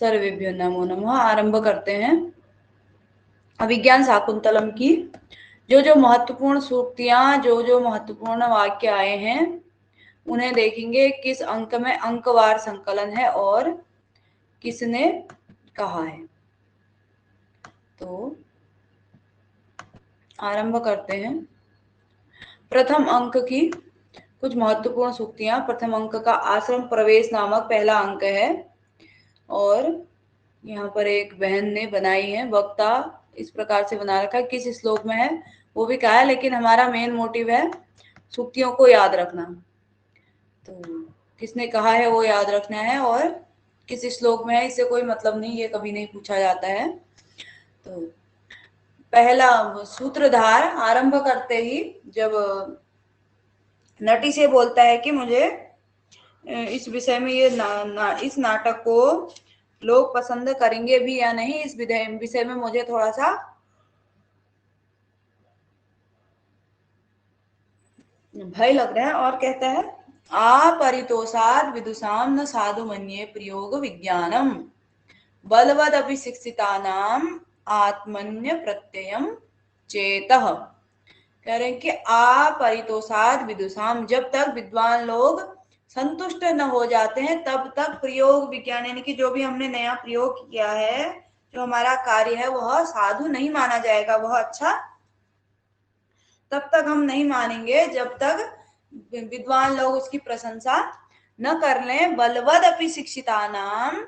सर्वेभ्यो नमो नमः। आरंभ करते हैं अभिज्ञान शाकुंतलम की। जो महत्वपूर्ण सूक्तियां, जो महत्वपूर्ण वाक्य आए हैं उन्हें देखेंगे किस अंक में अंकवार संकलन है और किसने कहा है। तो आरंभ करते हैं प्रथम अंक की कुछ महत्वपूर्ण सूक्तियां। प्रथम अंक का आश्रम प्रवेश नामक पहला अंक है और यहाँ पर एक बहन ने बनाई है। वक्ता इस प्रकार से बना रखा है, किस श्लोक में है वो भी कहा है, लेकिन हमारा मेन मोटिव है सूक्तियों को याद रखना। तो किसने कहा है वो याद रखना है और किस श्लोक में है इससे कोई मतलब नहीं, ये कभी नहीं पूछा जाता है। तो पहला सूत्रधार आरंभ करते ही जब नटी से बोलता है कि मुझे इस विषय में ये इस नाटक को लोग पसंद करेंगे भी या नहीं, इस विषय में मुझे थोड़ा सा भय लग रहा है। और कहता है अपरितोषाद विदुषाम न साधु मन्ये प्रयोग विज्ञानम बलवद अभिशिक्षितानाम आत्मन्य प्रत्ययम चेतः। कह रहे हैं कि अपरितोषाद विदुषाम, जब तक विद्वान लोग संतुष्ट न हो जाते हैं तब तक प्रयोग विज्ञान, यानी कि जो भी हमने नया प्रयोग किया है, जो हमारा कार्य है, वह साधु नहीं माना जाएगा, वह अच्छा तब तक हम नहीं मानेंगे जब तक विद्वान लोग उसकी प्रशंसा न कर लें। बलवद अपि शिक्षितानाम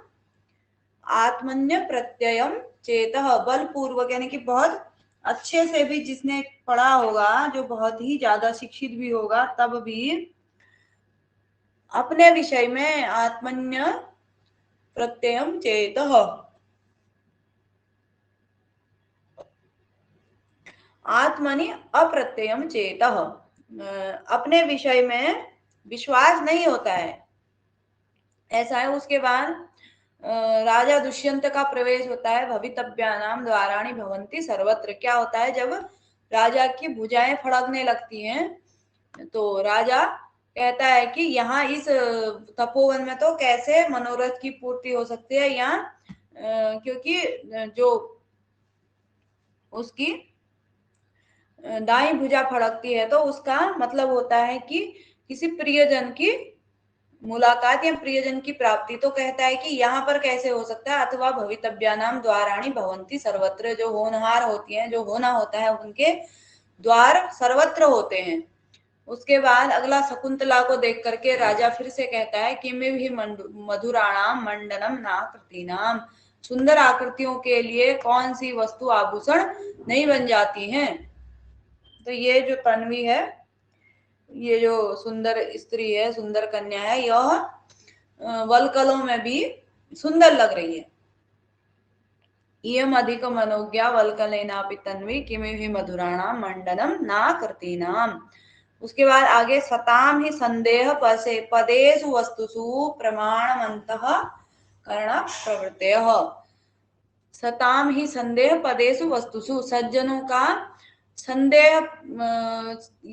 आत्मन्य प्रत्ययम चेतः, बलपूर्वक, यानी कि बहुत अच्छे से भी जिसने पढ़ा होगा, जो बहुत ही ज्यादा शिक्षित भी होगा, तब भी अपने विषय में आत्मन्य प्रत्ययम चेतः, आत्मनि अप्रत्ययम चेतः, अपने विषय में विश्वास नहीं होता है, ऐसा है। उसके बाद राजा दुष्यंत का प्रवेश होता है। भवितव्यानाम द्वाराणि भवन्ति सर्वत्र। क्या होता है, जब राजा की भुजाएं फड़कने लगती हैं तो राजा कहता है कि यहाँ इस तपोवन में तो कैसे मनोरथ की पूर्ति हो सकती है, यहाँ क्योंकि जो उसकी दाई भुजा फड़कती है तो उसका मतलब होता है कि किसी प्रियजन की मुलाकात या प्रियजन की प्राप्ति। तो कहता है कि यहाँ पर कैसे हो सकता है। अथवा भवितव्यानाम द्वाराणि भवन्ति सर्वत्र, जो होनहार होती हैं, जो होना होता है, उनके द्वार सर्वत्र होते हैं। उसके बाद अगला शकुंतला को देख करके राजा फिर से कहता है कि मैं भी मधुराणाम मंडनम नाकृतीनाम, सुंदर आकृतियों के लिए कौन सी वस्तु आभूषण नहीं बन जाती हैं। तो ये जो तन्वी है, ये जो सुंदर स्त्री है, सुंदर कन्या है, यह वलकलों में भी सुंदर लग रही है। इयम अधिक मनोज्ञा वलकलेनापि तन्वी किमिहि मधुराणाम मंडनम नाकृतीनाम। उसके बाद आगे सताम ही संदेह पदेषु वस्तुषु प्रमाणमन्तः कर्ण प्रवृत्तयः। सताम ही संदेह पदेषु वस्तुषु, सज्जनों का संदेह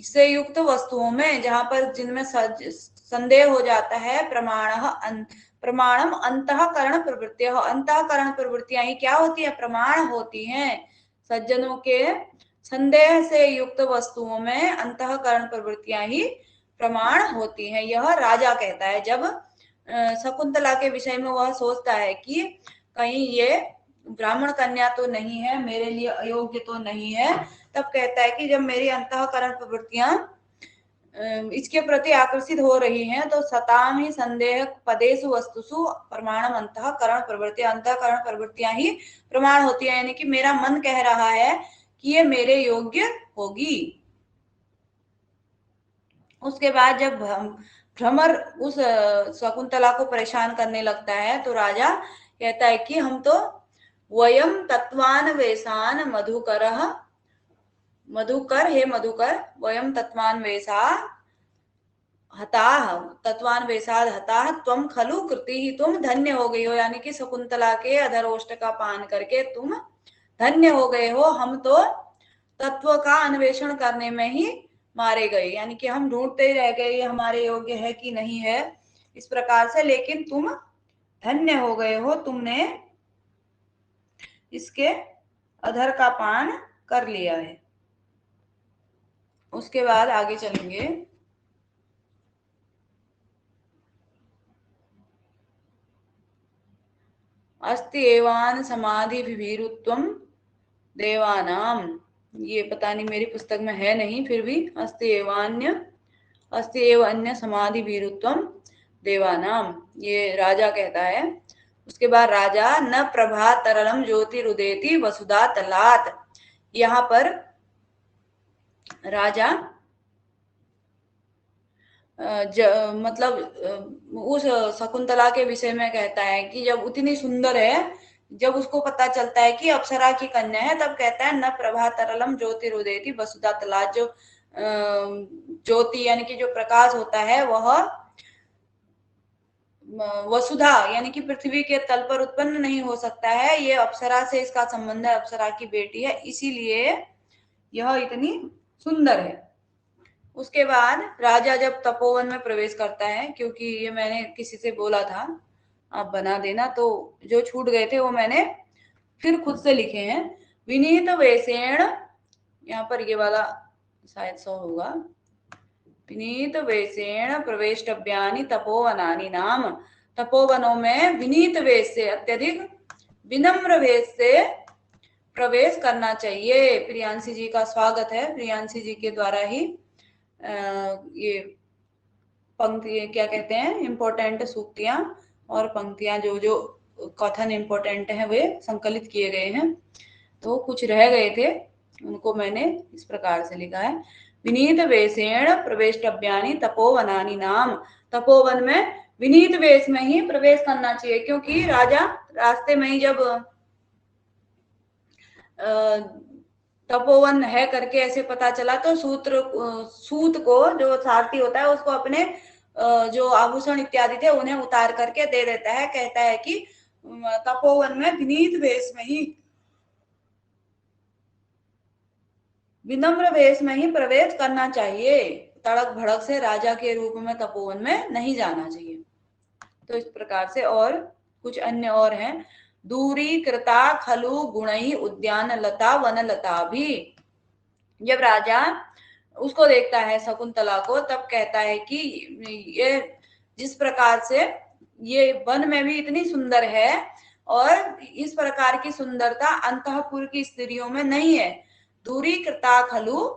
से युक्त वस्तुओं में, जहां पर जिनमें संदेह हो जाता है, प्रमाणम अंतःकरण प्रवृत्तियां, अंतःकरण प्रवृत्तियां ही क्या होती है, प्रमाण होती हैं। सज्जनों के संदेह से युक्त वस्तुओं में अंतःकरण प्रवृत्तियां ही प्रमाण होती हैं, यह राजा कहता है। जब शकुंतला के विषय में वह सोचता है कि कहीं ये ब्राह्मण कन्या तो नहीं है, मेरे लिए अयोग्य तो नहीं है, तब कहता है कि जब मेरी अंतःकरण प्रवृत्तियां इसके प्रति आकर्षित हो रही हैं तो सताम ही संदेह पदेषु वस्तुषु प्रमाणम अंतःकरण प्रवृत्तियां, अंतःकरण प्रवृत्तियां ही प्रमाण होती है, यानी कि मेरा मन कह रहा है कि ये मेरे योग्य होगी। उसके बाद जब भ्रमर उस शकुंतला को परेशान करने लगता है तो राजा कहता है कि हम तो वयम तत्वान वेशान मधुकरः, मधुकर, हे मधुकर, वयम तत्वान वेशा हताह, तत्वान वेशाद हताह त्वम खलु कृति ही, तुम धन्य हो गई हो, यानी कि शकुंतला के अधरोष्ट का पान करके तुम धन्य हो गए हो, हम तो तत्व का अन्वेषण करने में ही मारे गए, यानी कि हम ढूंढते ही रह गए ये हमारे योग्य है कि नहीं है, इस प्रकार से। लेकिन तुम धन्य हो गए हो, तुमने इसके अधर का पान कर लिया है। उसके बाद आगे चलेंगे। अस्ति एवान समाधि विभीरुत्वम देवानाम, ये पता नहीं मेरी पुस्तक में है नहीं, फिर भी अस्ति एव अन्य समाधि भीरुत्वम देवानाम, ये राजा कहता है। उसके बाद राजा न प्रभा तरलम ज्योतिरुदेति वसुधा तलात, यहाँ पर राजा मतलब उस शकुंतला के विषय में कहता है कि जब उतनी सुंदर है, जब उसको पता चलता है कि अप्सरा की कन्या है, तब कहता है न प्रभा तरलम ज्योतिरुदेति वसुधा तलात, जो ज्योति यानी कि जो प्रकाश होता है वह वसुधा यानी कि पृथ्वी के तल पर उत्पन्न नहीं हो सकता है, ये अप्सरा से इसका संबंध है, अप्सरा की बेटी है, इसीलिए यह इतनी सुंदर है। उसके बाद राजा जब तपोवन में प्रवेश करता है, क्योंकि ये मैंने किसी से बोला था आप बना देना, तो जो छूट गए थे वो मैंने फिर खुद से लिखे हैं। विनीत वेसेण, यहाँ पर ये वाला शायद 100 होगा। विनीत वेशेण प्रवेष्टव्यानि तपोवनानि नाम, तपोवनों में विनीत वेश से, अत्यधिक विनम्र वेश से प्रवेश करना चाहिए। प्रियांशी जी का स्वागत है, प्रियांशी जी के द्वारा ही ये पंक्ति क्या कहते हैं, इम्पोर्टेंट सूक्तियां और पंक्तियां जो जो कथन इम्पोर्टेंट है वे संकलित किए गए हैं, तो कुछ रह गए थे उनको मैंने इस प्रकार से लिखा है। विनीत वेशेण प्रवेष्टव्यानि तपोवनानि नाम, तपोवन में विनीत वेश में ही प्रवेश करना चाहिए, क्योंकि राजा रास्ते में ही जब तपोवन है करके ऐसे पता चला, तो सूत को जो सारथी होता है उसको अपने जो आभूषण इत्यादि थे उन्हें उतार करके दे देता है, कहता है कि तपोवन में विनीत वेश में ही, विनम्र वेश में ही प्रवेश करना चाहिए, तड़क भड़क से राजा के रूप में तपोवन में नहीं जाना चाहिए। तो इस प्रकार से और कुछ अन्य और हैं। दूरी कृता खलु गुणई उद्यान लता वन लता भी, जब राजा उसको देखता है शकुंतला को, तब कहता है कि ये जिस प्रकार से ये वन में भी इतनी सुंदर है, और इस प्रकार की सुंदरता अंतःपुर की स्त्रियों में नहीं है। दूरी कृता खलु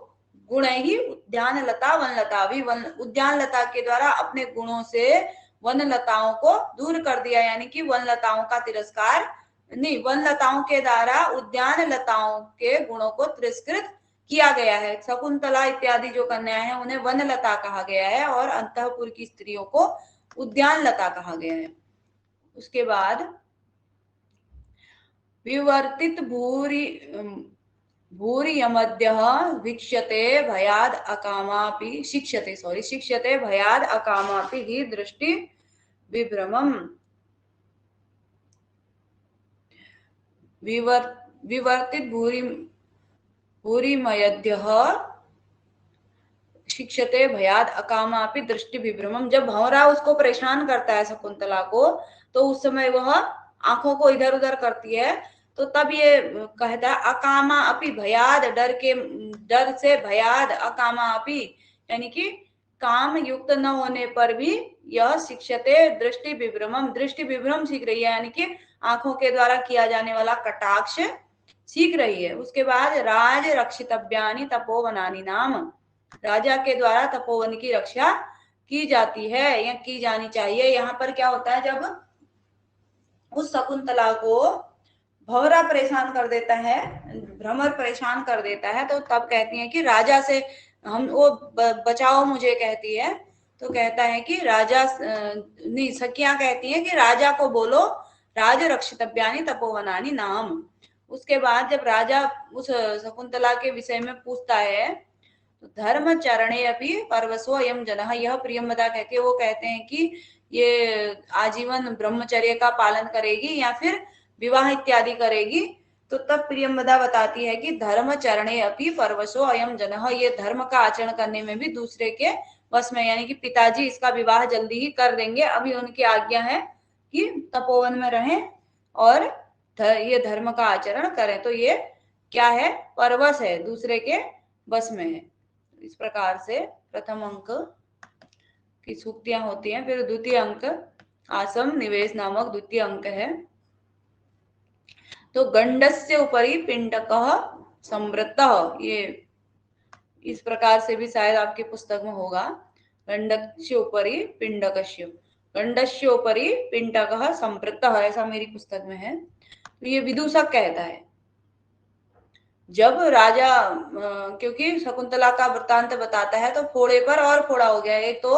गुण ही उद्यान लता वन लता भी, वन उद्यान लता के द्वारा अपने गुणों से वन लताओं को दूर कर दिया, यानी कि वन लताओं का तिरस्कार नहीं, वन लताओं के द्वारा उद्यान लताओं के गुणों को तिरस्कृत किया गया है। शकुंतला इत्यादि जो कन्याएं हैं उन्हें वन लता कहा गया है, और अंतःपुर की स्त्रियों को उद्यान लता कहा गया है। उसके बाद विवर्तित भूरि भूरियमद्यः वीक्ष्यते भयाद अकामापि शिक्ष्यते भयाद अकामापि हि दृष्टि विभ्रमम्। विवर्तित भूरिमयद्यः शिक्षते भयाद अकामापि दृष्टि विभ्रमम, जब भंवरा उसको परेशान करता है शकुंतला को, तो उस समय वह आंखों को इधर उधर करती है, तो तब ये कहता है अकामा अपि भयाद, डर से भयाद, अकामा अपि यानी कि काम युक्त न होने पर भी यह शिक्षते दृष्टि विभ्रमम, दृष्टि विभ्रम सीख रही है, यानी कि आंखों के द्वारा किया जाने वाला कटाक्ष सीख रही है। उसके बाद राज रक्षितव्यानि तपोवनानि नाम, राजा के द्वारा तपोवन की रक्षा की जाती है या की जानी चाहिए। यहाँ पर क्या होता है, जब उस शकुंतला को भंवरा परेशान कर देता है, भ्रमर परेशान कर देता है, तो तब कहती है कि राजा से हम वो बचाओ मुझे कहती है, तो कहता है कि राजा नहीं, सखियां कहती हैं कि राजा को बोलो राज रक्षितव्यानि तपोवनानि नाम। उसके बाद जब राजा उस शकुंतला के विषय में पूछता है, तो धर्म चरणे अपि परवशो अयम जनः, यह प्रियंवदा कहती है, वो कहते हैं कि ये आजीवन ब्रह्मचर्य का पालन करेगी या फिर विवाह इत्यादि करेगी, तो तब प्रियंवदा बताती है कि धर्म चरणे अपि परवशो अयम जनः, ये धर्म का आचरण करने में भी दूसरे के वश में, यानी कि पिताजी इसका विवाह जल्दी ही कर देंगे, अभी उनकी आज्ञा है कि तपोवन में रहें और ये धर्म का आचरण करें। तो ये क्या है, परवश है, दूसरे के बस में है। इस प्रकार से प्रथम अंक की सूक्तियां होती हैं। फिर द्वितीय अंक आसम निवेश नामक द्वितीय अंक है। तो गंडस्य उपरि पिंडकः संवृत्तः, ये इस प्रकार से भी शायद आपकी पुस्तक में होगा। गंडस्य उपरि पिंडकस्य, गंडस्य उपरि पिंडकः संवृत्तः, ऐसा मेरी पुस्तक में है। तो ये विदूषक कहता है जब राजा क्योंकि शकुंतला का वृत्तांत बताता है तो फोड़े पर और फोड़ा हो गया। एक तो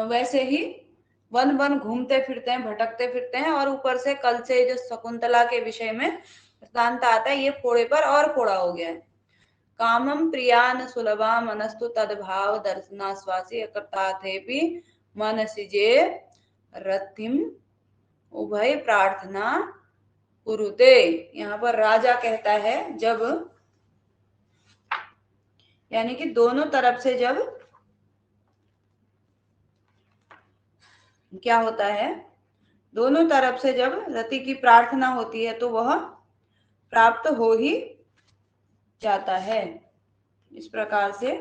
वैसे ही वन वन घूमते फिरते हैं, भटकते फिरते हैं, और ऊपर से कल से जो शकुंतला के विषय में वृत्तांत आता है, ये फोड़े पर और फोड़ा हो गया है। कामम प्रियान सुलभा मनस्तु तद्भाव दर्शनाश्वासी अकृताथेपि मनसिजे रतिम उभय प्रार्थना कुरुते। यहाँ पर राजा कहता है जब, यानी कि दोनों तरफ से जब क्या होता है, दोनों तरफ से जब रति की प्रार्थना होती है तो वह प्राप्त हो ही जाता है। इस प्रकार से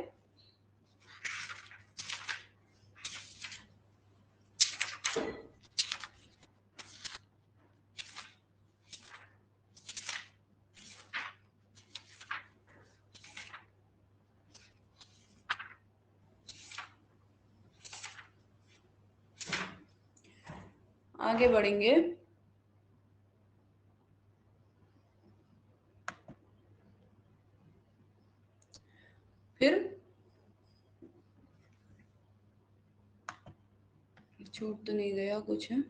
आगे बढ़ेंगे। फिर छूट तो नहीं गया कुछ है।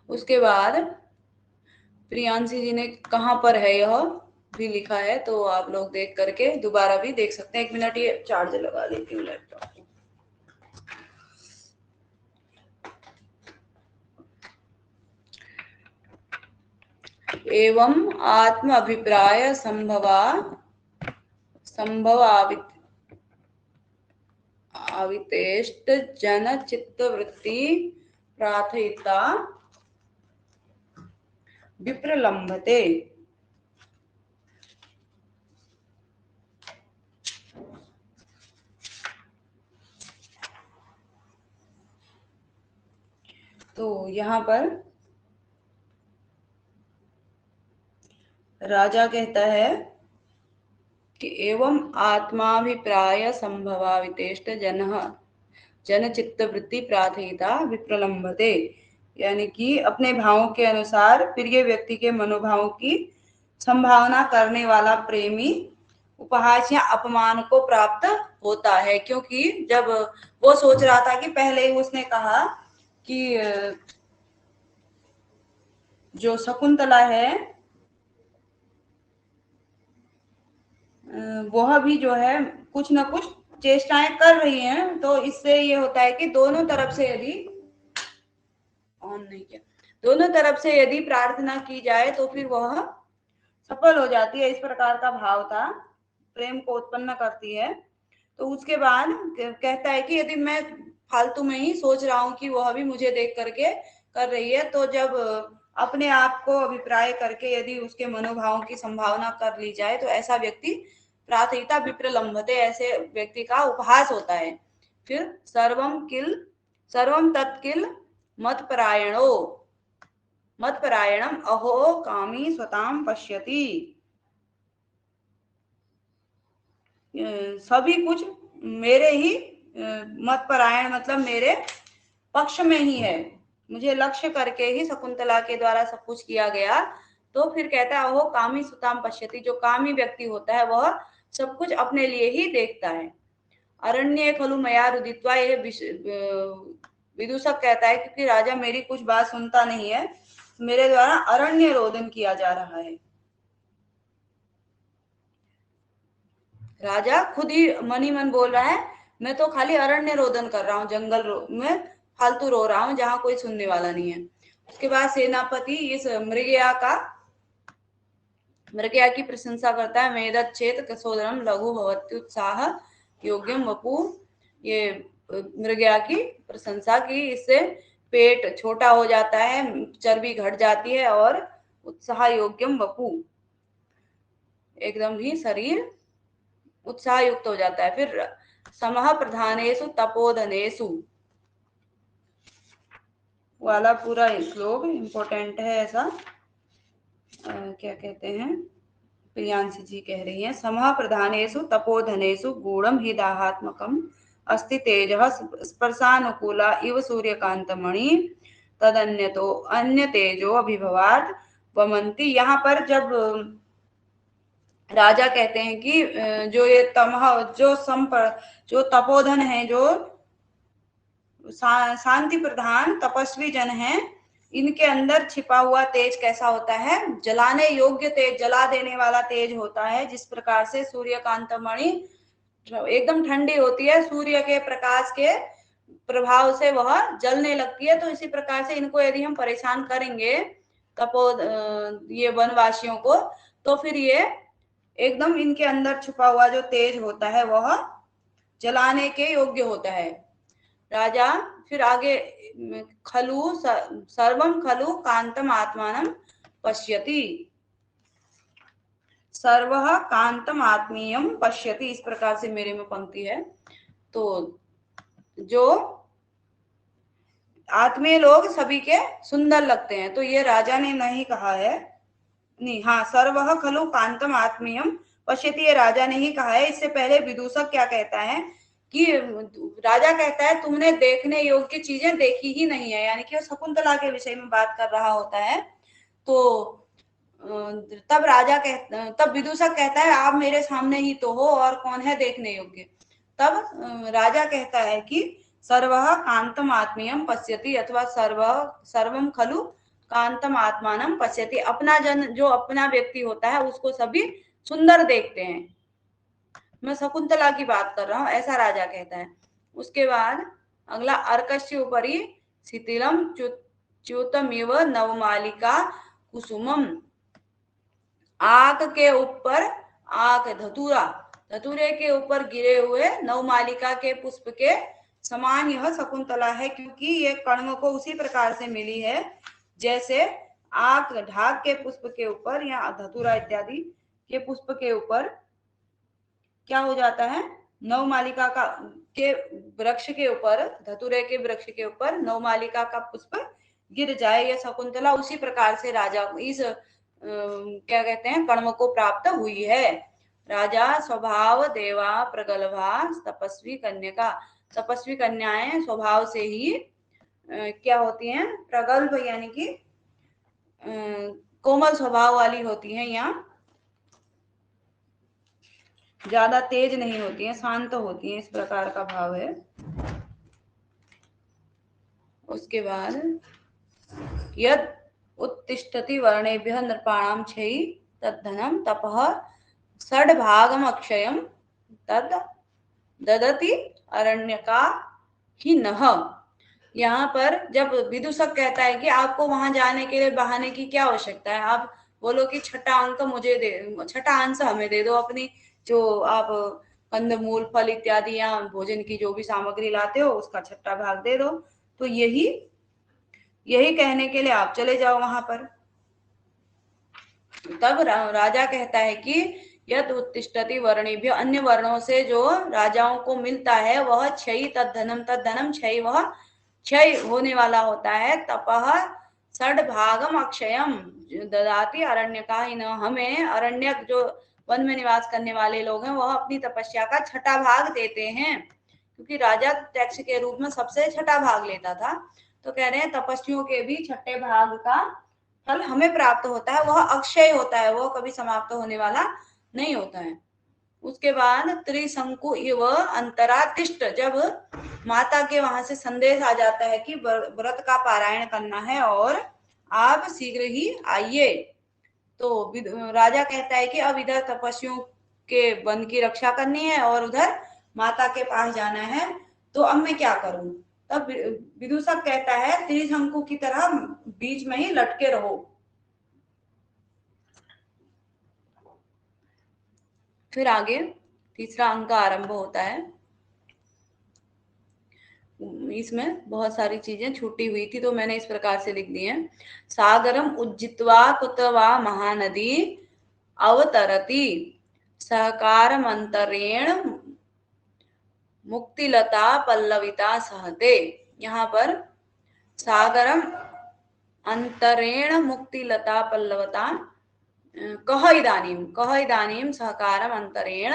उसके बाद प्रियांशी जी ने कहाँ पर है यह भी लिखा है, तो आप लोग देख करके दोबारा भी देख सकते हैं। 1 मिनट ये चार्ज लगा लेती हूँ लैपटॉप। एवं आत्म अभिप्राय आवितेष्ट जन चित्तवृत्ति प्रार्थयिता विप्रलंभते। तो यहाँ पर राजा कहता है कि एवं आत्माभिप्राय संभवावितेष्ट जन चित्तवृत्ति प्रार्थयिता विप्रलंभते, यानी कि अपने भावों के अनुसार प्रिय व्यक्ति के मनोभावों की संभावना करने वाला प्रेमी उपहास या अपमान को प्राप्त होता है। क्योंकि जब वो सोच रहा था कि पहले ही उसने कहा कि जो शकुंतला है वह भी जो है कुछ ना कुछ चेष्टाएं कर रही हैं, तो इससे ये होता है कि दोनों तरफ से यदि ऑन नहीं किया, दोनों तरफ से यदि प्रार्थना की जाए तो फिर वह सफल हो जाती है। इस प्रकार का भाव था, प्रेम को उत्पन्न करती है। तो उसके बाद कहता है कि यदि मैं फालतू में ही सोच रहा हूं कि वह भी मुझे देख करके कर रही है, तो जब अपने आप को अभिप्राय करके यदि उसके मनोभावों की संभावना कर ली जाए तो ऐसा व्यक्ति प्रार्थयिता विप्रलंभते, ऐसे व्यक्ति का उपहास होता है। फिर सर्वम तत्किल मत्परायणम अहो कामी स्वताम पश्यति। सभी कुछ मेरे ही मतपरायण मतलब मेरे पक्ष में ही है, मुझे लक्ष्य करके ही शकुंतला के द्वारा सब कुछ किया गया। तो फिर कहता है वो कामी सुताम पश्यति, जो कामी व्यक्ति होता है वह सब कुछ अपने लिए ही देखता है। अरण्य खलु मया रुदित्वा, ये विदूषक कहता है क्योंकि राजा मेरी कुछ बात सुनता नहीं है, मेरे द्वारा अरण्य रोदन किया जा रहा है। राजा खुद ही मन ही मन बोल रहा है मैं तो खाली अरण्य रोदन कर रहा हूँ, जंगल में फालतू रो रहा हूँ जहां कोई सुनने वाला नहीं है। उसके बाद सेनापति इस मृगया की प्रशंसा करता है। मेदच्छेद कसोदरम लघु भवत्युत्साह योग्यम वपु, ये मृगया की प्रशंसा की, इससे पेट छोटा हो जाता है, चर्बी घट जाती है, और उत्साह योग्यम वपु, एकदम ही शरीर उत्साह युक्त हो जाता है। फिर समः प्रधानेषु तपोधनेषु वाला पूरा श्लोक इंपॉर्टेंट है ऐसा। क्या कहते हैं, प्रियांशी जी कह रही हैं, समः प्रधानेषु तपोधनेषु गूढ़ं हि दाहात्मकम् अस्ति तेजः स्पर्शानुकूला इव सूर्यकांतमणि तदन्यतो अन्य तेजो अभिभवात् वमन्ति। यहाँ पर जब राजा कहते हैं कि जो ये तमह, जो तपोधन है, जो शांति प्रधान तपस्वी जन है, इनके अंदर छिपा हुआ तेज कैसा होता है, जलाने योग्य तेज, जला देने वाला तेज होता है। जिस प्रकार से सूर्यकांतमणि एकदम ठंडी होती है, सूर्य के प्रकाश के प्रभाव से वह जलने लगती है, तो इसी प्रकार से इनको यदि हम परेशान करेंगे ये वनवासियों को, तो फिर ये एकदम इनके अंदर छुपा हुआ जो तेज होता है वह जलाने के योग्य होता है। राजा फिर आगे खलु सर्वम खलु कांतम आत्मानं पश्यति, सर्वः कांतम आत्मीयम पश्यति, इस प्रकार से मेरे में पंक्ति है। तो जो आत्मीय लोग सभी के सुंदर लगते हैं, तो ये राजा ने नहीं कहा है, नहीं, हाँ, सर्वः खलु कांतम आत्मीयम पश्यति, ये राजा ने ही कहा है। इससे पहले विदूषक क्या कहता है कि राजा कहता है तुमने देखने योग्य चीजें देखी ही नहीं है, यानी कि वो शकुंतला के विषय में बात कर रहा होता है। तो तब विदूषक कहता है आप मेरे सामने ही तो हो, और कौन है देखने योग्य। तब राजा कहता है कि सर्वः कांतम आत्मीयम पश्यति, अथवा सर्वम खलु कांतम आत्मानं पश्यति, अपना जन, जो अपना व्यक्ति होता है उसको सभी सुंदर देखते हैं, मैं शकुंतला की बात कर रहा हूं, ऐसा राजा कहता है। उसके बाद अगला, अर्कस्य उपरि शिथिलम च्युतमिव नवमालिका कुसुमम, आग के ऊपर, आग धतूरे के ऊपर गिरे हुए नवमालिका के पुष्प के समान यह शकुंतला है, क्योंकि ये कण्व को उसी प्रकार से मिली है जैसे आग ढाक के पुष्प के ऊपर या धतूरा इत्यादि के पुष्प के ऊपर क्या हो जाता है, नवमालिका का के वृक्ष के ऊपर, धतूरे के वृक्ष के ऊपर नवमालिका का पुष्प गिर जाए, या शकुंतला उसी प्रकार से राजा इस क्या कहते हैं, कर्म को प्राप्त हुई है। राजा स्वभाव देवा प्रगल्भा तपस्वी कन्या, तपस्वी कन्याएं स्वभाव से ही क्या होती हैं, प्रगल्भ, यानी कि कोमल स्वभाव वाली होती हैं, या ज्यादा तेज नहीं होती हैं, शांत होती हैं, इस प्रकार का भाव है। उसके बाद यद उत्तिष्ठति वर्णेभ्यः नृपाणां क्षयी तद्धनम तपः षड्भागम अक्षयम तद ददति अरण्यका ही नह। यहाँ पर जब विदूषक कहता है कि आपको वहां जाने के लिए बहाने की क्या आवश्यकता है, आप बोलो कि छठा अंक मुझे दे, छठा अंश हमें दे दो, अपनी जो आप कंदमूल फल इत्यादि या भोजन की जो भी सामग्री लाते हो उसका छठा भाग दे दो, तो यही कहने के लिए आप चले जाओ वहां पर। तब राजा कहता है कि यद उत्तिष्ठति वर्णेभ्य, अन्य वर्णों से जो राजाओं को मिलता है वह क्षयी तद्धनम क्षयी, वह क्षय होने वाला होता है। तपः षड्भागम अक्षयम ददाति अरण्य का ही न, हमें अरण्यक जो वन में निवास करने वाले लोग हैं वह अपनी तपस्या का छठा भाग देते हैं, क्योंकि राजा टैक्स के रूप में सबसे छठा भाग लेता था। तो कह रहे हैं तपस्वियों के भी छठे भाग का फल हमें प्राप्त होता है, वह अक्षय होता है, वह कभी समाप्त होने वाला नहीं होता है। उसके बाद त्रिशंकु इव अंतरातिष्ठ, जब माता के वहां से संदेश आ जाता है कि व्रत का पारायण करना है और आप शीघ्र ही आइए, तो राजा कहता है कि अब इधर तपस्वियों के वन की रक्षा करनी है और उधर माता के पास जाना है, तो अब मैं क्या करूं। तब विदूषक कहता है त्रिशंकु की तरह बीच में ही लटके रहो। फिर आगे तीसरा अंक का आरंभ होता है। इसमें बहुत सारी चीजें छूटी हुई थी तो मैंने इस प्रकार से लिख दी है। सागरम उज्जित्वा कुतवा महानदी अवतरति सहकारमंतरेण मुक्तिलता पल्लविता सहते। यहाँ पर सागरम अंतरेण मुक्तिलता पल्लवता कह इदानीम सहकारम अंतरेण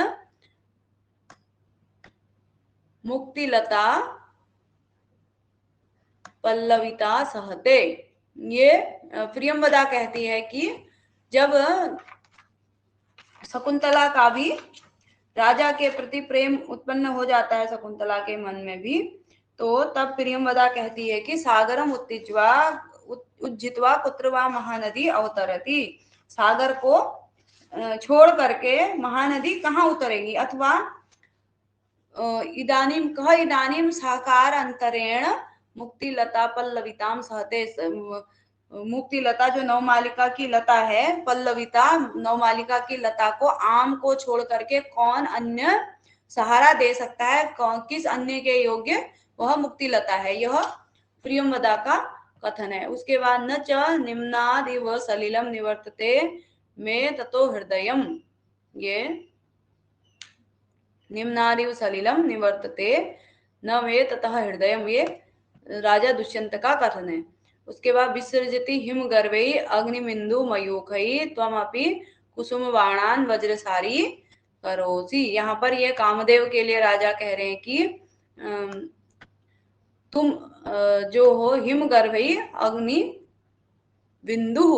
मुक्तिलता पल्लविता सहते। ये प्रियंवदा कहती है कि जब शकुंतला का भी राजा के प्रति प्रेम उत्पन्न हो जाता है शकुंतला के मन में भी, तो तब प्रियंवदा कहती है कि सागरम उज्जित्वा कुत्रवा महानदी अवतरति। सागर को छोड़ करके महानदी कहाँ उतरेगी, अथवा इदानीम साकार अंतरेण मुक्तिलता पल्लविताम सहते। मुक्तिलता जो नवमालिका की लता है, पल्लविता नवमालिका की लता को, आम को छोड़ करके कौन अन्य सहारा दे सकता है, किस अन्य के योग्य वह मुक्तिलता है। यह प्रियंवदा का कथन है। उसके बाद न च निम्नादिव सलिलम निवर्तते में ततो हृदयम, ये निम्नादिव सलिलम निवर्तते न मे ततः हृदयम, ये राजा दुष्यंत का कथन है। उसके बाद विसर्जति हिम गर्भई अग्निमिंदु मयूखई त्वमपि कुसुम बाणान वज्रसारी करोसी। यहाँ पर ये कामदेव के लिए राजा कह रहे हैं कि तुम जो हो हिम गर्भई अग्नि बिंदु,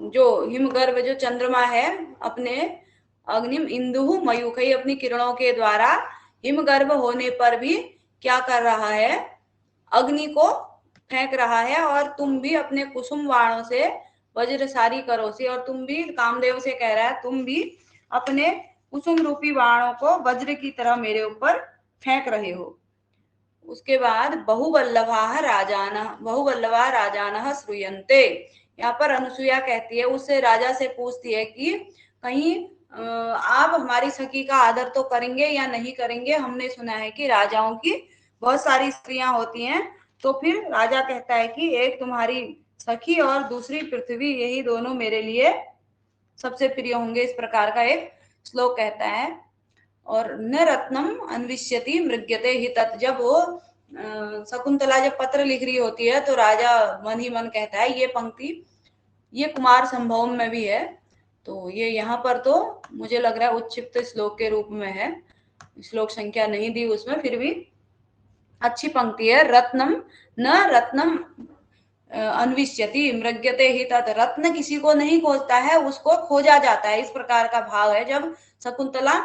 जो हिमगर्भ जो चंद्रमा है, अपने अग्निम इंदु मयूखई अपनी किरणों के द्वारा हिमगर्भ होने पर भी क्या कर रहा है, अग्नि को फेंक रहा है। और तुम भी अपने कुसुम बाणों से वज्रसारी करोसी, और तुम भी, कामदेव से कह रहा है, तुम भी अपने कुसुम रूपी बाणों को वज्र की तरह मेरे ऊपर फेंक रहे हो। उसके बाद बहुवल्लभा राजानः श्रूयन्ते। यहाँ पर अनुसुईया कहती है, उससे राजा से पूछती है कि कहीं आप हमारी सखी का आदर तो करेंगे या नहीं करेंगे। हमने सुना है कि राजाओं की बहुत सारी स्त्रियां होती हैं। तो फिर राजा कहता है कि एक तुम्हारी सखी और दूसरी पृथ्वी, यही दोनों मेरे लिए सबसे प्रिय होंगे। इस प्रकार का एक श्लोक कहता है। और न रत्नम अन्विष्यति मृग्यते हि तत्, जब वो शकुंतला जब पत्र लिख रही होती है तो राजा मन ही मन कहता है, ये पंक्ति ये कुमार संभव में भी है, तो ये यहाँ पर तो मुझे लग रहा है उच्चिप्त श्लोक के रूप में है, श्लोक संख्या नहीं दी उसमें, फिर भी अच्छी पंक्ति है। रत्नम न रत्नम अन्विष्यति मृग्यते हि तत्, रत्न किसी को नहीं खोजता है, उसको खोजा जाता है। इस प्रकार का भाव है। जब शकुंतला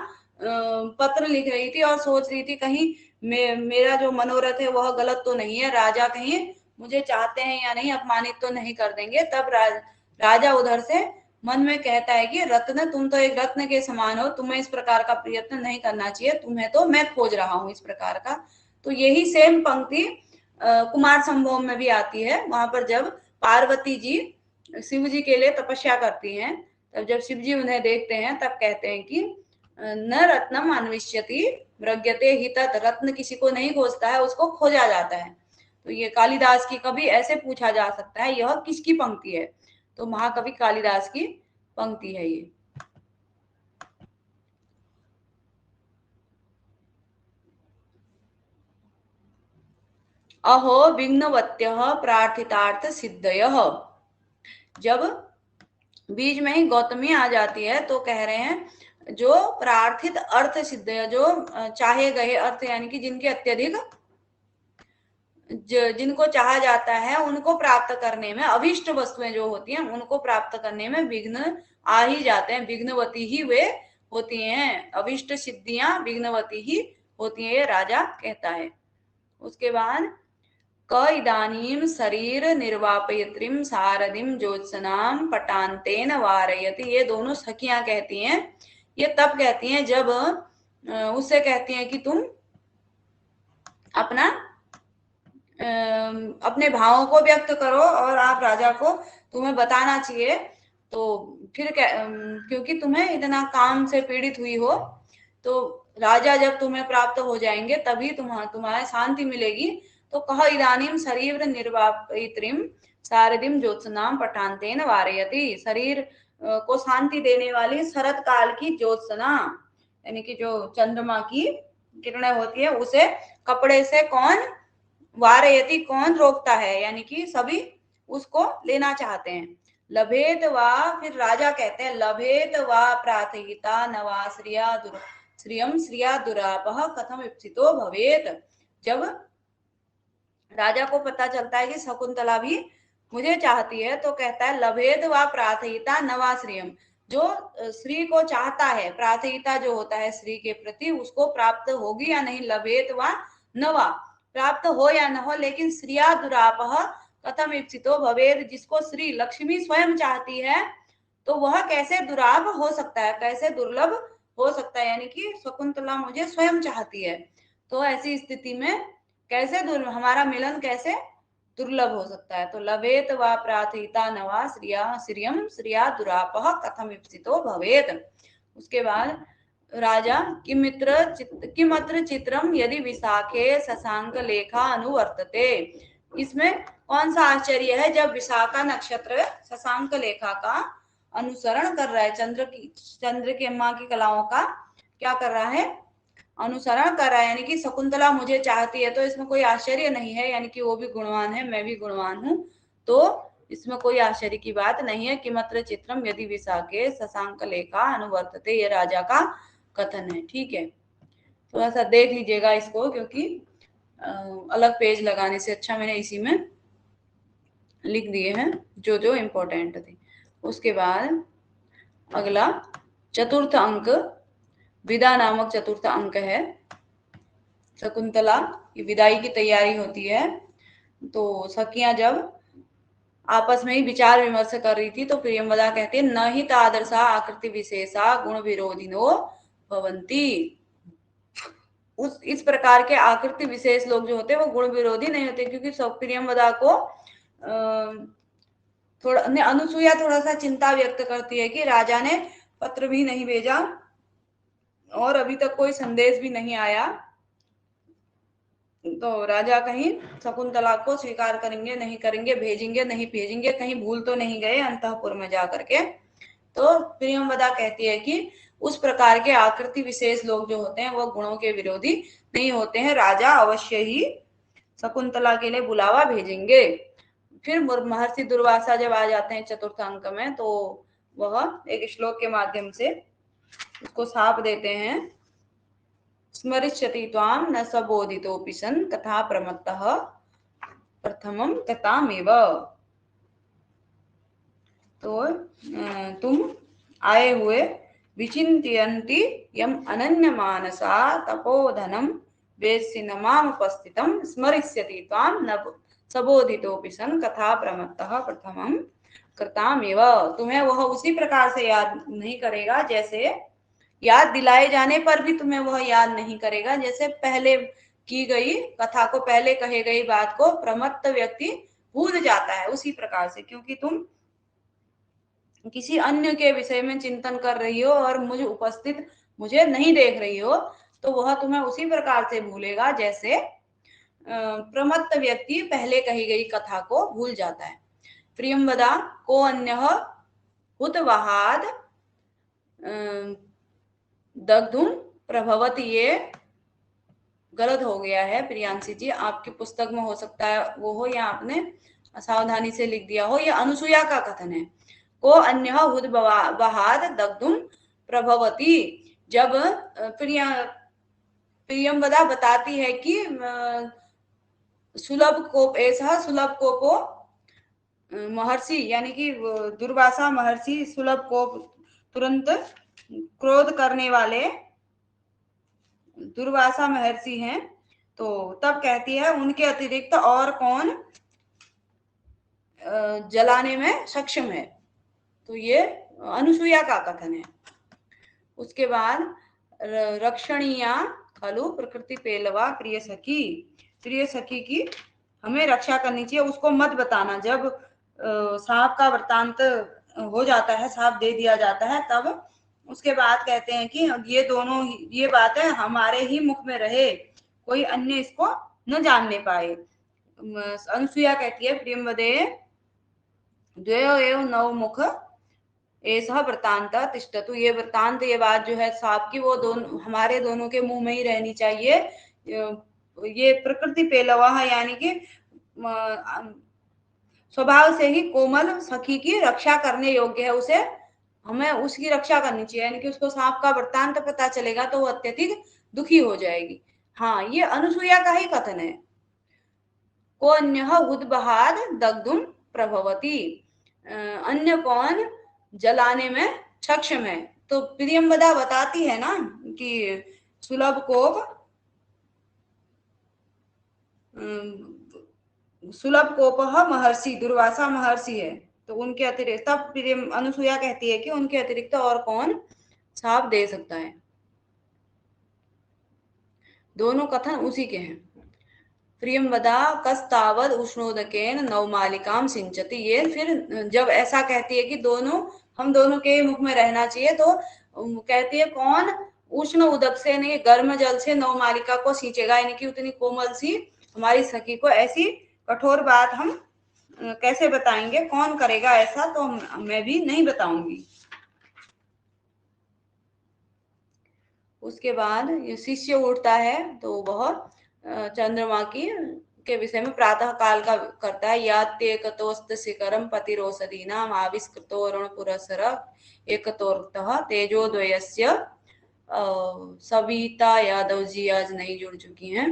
पत्र लिख रही थी और सोच रही थी कहीं मेरा जो मनोरथ है वह गलत तो नहीं है, राजा कहीं मुझे चाहते हैं या नहीं, अपमानित तो नहीं कर देंगे, तब राजा उधर से मन में कहता है कि रत्न, तुम तो एक रत्न के समान हो, तुम्हें इस प्रकार का प्रयत्न नहीं करना चाहिए, तुम्हें तो मैं खोज रहा हूं, इस प्रकार का। तो यही सेम पंक्ति कुमार संभव में भी आती है। वहां पर जब पार्वती जी शिव जी के लिए तपस्या करती हैं, तब जब शिव जी उन्हें देखते हैं तब कहते हैं कि न रत्नम अन्विष्यति मृग्यते हि तत्, रत्न किसी को नहीं खोजता है, उसको खोजा जाता है। तो ये कालिदास की, कभी ऐसे पूछा जा सकता है यह किसकी पंक्ति है, तो महाकवि कालिदास की पंक्ति है ये। अहो विघ्नवत्यः प्रार्थितार्थ सिद्धयः, जब बीच में ही गौतमी आ जाती है तो कह रहे हैं जो प्रार्थित अर्थ सिद्ध है, जो चाहे गए अर्थ, यानी कि जिनके अत्यधिक जिनको चाहा जाता है उनको प्राप्त करने में, अभिष्ट वस्तुएं जो होती हैं उनको प्राप्त करने में विघ्न आ ही जाते हैं, विघ्नवती ही वे होती हैं, अभिष्ट सिद्धियां विघ्नवती ही होती हैं, ये राजा कहता है। उसके बाद क इदानीम शरीर निर्वापयत्रीम सारथिम ज्योत्सनाम पटान्तेन वारयति, ये दोनों सखियां कहती हैं। ये तब कहती हैं जब उससे कहती हैं कि तुम अपने भावों को व्यक्त करो और आप राजा को, तुम्हें बताना चाहिए, तो फिर क्योंकि तुम्हें इतना काम से पीड़ित हुई हो, तो राजा जब तुम्हें प्राप्त हो जाएंगे तभी तुम्हारे शांति मिलेगी। तो कह इदानीम शरीर निर्वापित्रीम शारदिम ज्योत्सनाम पठानतेन वारयति। शरीर को शांति देने वाली शरत काल की ज्योत्सना, यानी कि जो चंद्रमा की किरणें होती है, उसे कपड़े से कौन वारयति, कौन रोकता है, यानी कि सभी उसको लेना चाहते हैं। लभेत वा, फिर राजा कहते हैं लभेत वा प्रार्थयिता नवा श्रियम श्रिया दुरापह कथम इप्सितो भवेत। जब राजा को पता चलता है कि शकुंतला भी मुझे चाहती है, तो कहता है लभेत वा प्रार्थयिता नवा श्रियम, जो श्री को चाहता है, प्रार्थयिता जो होता है श्री के प्रति, उसको प्राप्त होगी या नहीं, लभेत वा नवा, प्राप्त हो या न हो, लेकिन श्रिया दुरापह कथम इप्सितो भवेद, जिसको श्री लक्ष्मी स्वयं चाहती है तो वह कैसे दुराप हो सकता है, कैसे दुर्लभ हो सकता है, यानी कि शकुंतला मुझे स्वयं चाहती है, तो ऐसी स्थिति में कैसे हमारा मिलन कैसे दुर्लभ हो सकता है। तो लभेत वा प्रार्थिता नवा श्रियम श्रिया दुरापह कथम इप्सितो भवेत। उसके बाद राजा किमत्र चित्रम यदि विशाखे शशांक लेखा अनुवर्तते। इसमें कौन सा आश्चर्य है जब विशाखा नक्षत्र शशांक लेखा का अनुसरण कर रहा है, चंद्र की अम्मा की कलाओं का क्या कर रहा है, अनुसरण कर रहा है, यानी कि शकुंतला मुझे चाहती है, तो इसमें कोई आश्चर्य नहीं है, यानी कि वो भी गुणवान है, मैं भी गुणवान हूं, तो इसमें कोई आश्चर्य की बात नहीं है। किमत्र चित्रम यदि विशाखे शशांक लेखा अनुवर्तते, ये राजा का कथन है। ठीक है, थोड़ा सा देख लीजिएगा इसको, क्योंकि अलग पेज लगाने से अच्छा मैंने इसी में लिख दिए हैं जो जो इम्पोर्टेंट थे। उसके बाद अगला चतुर्थ अंक विदा नामक चतुर्थ अंक है। शकुंतला की विदाई की तैयारी होती है, तो सखियां जब आपस में ही विचार विमर्श कर रही थी, तो प्रियंवदा कहती है न ही तादर्शा आकृति विशेषा गुण विरोधिनो भवंती। इस प्रकार के आकृति विशेष लोग जो होते हैं वो गुण विरोधी नहीं होते, क्योंकि प्रियंवदा को थोड़ा अनुसुईया थोड़ा सा चिंता व्यक्त करती है कि राजा ने पत्र भी नहीं भेजा और अभी तक कोई संदेश भी नहीं आया, तो राजा कहीं शकुंतला को स्वीकार करेंगे नहीं करेंगे, भेजेंगे नहीं भेजेंगे, कहीं भूल तो नहीं गए अंतःपुर में जा करके। तो प्रियंवदा कहती है कि उस प्रकार के आकृति विशेष लोग जो होते हैं वो गुणों के विरोधी नहीं होते हैं, राजा अवश्य ही शकुंतला के लिए बुलावा भेजेंगे। फिर महर्षि दुर्वासा जब आ जाते हैं चतुर्थ अंक में, तो वह एक श्लोक के माध्यम से उसको साप देते हैं। स्मरिष्यति त्वाम न सबोधितोऽपि सन् कथा प्रमत्तः प्रथमं कथामेव। तो तुम आए हुए विचिन्तयन्ति यम अनन्य मानसा तपोधनम वेत्सि न मामुपस्थितं स्मरिष्यति त्वाम न सबोधितोऽपि सन् कथा प्रमत्तः प्रथमं कृतामेव। तुम्हें वह उसी प्रकार से याद नहीं करेगा, जैसे याद दिलाए जाने पर भी तुम्हें वह याद नहीं करेगा, जैसे पहले की गई कथा को, पहले कहे गई बात को प्रमत्त व्यक्ति भूल जाता है, उसी प्रकार से। क्योंकि तुम किसी अन्य के विषय में चिंतन कर रही हो और मुझे नहीं देख रही हो, तो वह तुम्हें उसी प्रकार से भूलेगा जैसे प्रमत्त व्यक्ति पहले कही गई कथा को भूल जाता है। प्रियंवदा को अन्यः हुतवहाद दग्धुम प्रभवती, ये गलत हो गया है प्रियांशी जी, आपकी पुस्तक में हो सकता है वो हो या आपने असावधानी से लिख दिया हो, यह अनुसुईया का कथन है। को अन्य हुतवहाद दग्धुम प्रभवती, जब प्रियंवदा बताती है कि सुलभ कोप, ऐसा सुलभ कोपो महर्षि, यानी कि दुर्वासा महर्षि सुलभ कोप, तुरंत क्रोध करने वाले दुर्वासा महर्षि हैं, तो तब कहती है उनके अतिरिक्त और कौन जलाने में सक्षम है, तो ये अनुसुईया का कथन है। उसके बाद रक्षणीया खलु प्रकृति पेलवा प्रिय सखी की हमें रक्षा करनी चाहिए, उसको मत बताना। जब सांप का वृतांत हो जाता है, सांप दे दिया जाता है, तब उसके बाद कहते हैं कि ये दोनों ये बात है हमारे ही मुख में रहे, कोई अन्य इसको न जानने पाए। अनुसुईया कहती है प्रियंवदे द्वयो एव नव मुख ऐसा वृतांत तिष्ठतु, ये वृतांत ये बात जो है साहब की वो दोनों हमारे दोनों के मुंह में ही रहनी चाहिए। ये प्रकृति पेलवा है, यानी कि स्वभाव से ही कोमल सखी की रक्षा करने योग्य है, उसे हमें उसकी रक्षा करनी चाहिए, यानी कि उसको सांप का वृत्तांत पता चलेगा तो वो अत्यधिक दुखी हो जाएगी। हाँ, ये अनुसुईया का ही कथन है। को अन्य उद्बहाद दग्धुम प्रभवती, अन्य कौन जलाने में सक्षम है। तो प्रियंवदा बताती है ना कि सुलभ कोप सुलभ कोपह महर्षि दुर्वासा महर्षि है, तो उनके अतिरिक्त तब अनुसुईया कहती है कि उनके अतिरिक्त और कौन साप दे सकता है। दोनों कथन उसी के हैं। प्रियंवदा कस्तावद उष्णोदकेन नवमालिकाम सिंचती, ये फिर जब ऐसा कहती है कि दोनों हम दोनों के मुख में रहना चाहिए, तो कहती है कौन उष्ण उदक से नहीं गर्म जल से नवमालिका को सींचेगा, यानी कि उतनी कोमल सी हमारी सखी को ऐसी कठोर बात हम कैसे बताएंगे, कौन करेगा ऐसा, तो मैं भी नहीं बताऊंगी। उसके बाद ये शिष्य उठता है तो वह चंद्रमा की के विषय में प्रातः काल का करता है। याते कतोस्त शिखरम पतिरोसदीनाम आविष्कृतोरुण पुरस्सर एकतोर्तः तेजोद्वयस्य। सविता यादव जी आज नहीं जुड़ चुकी हैं।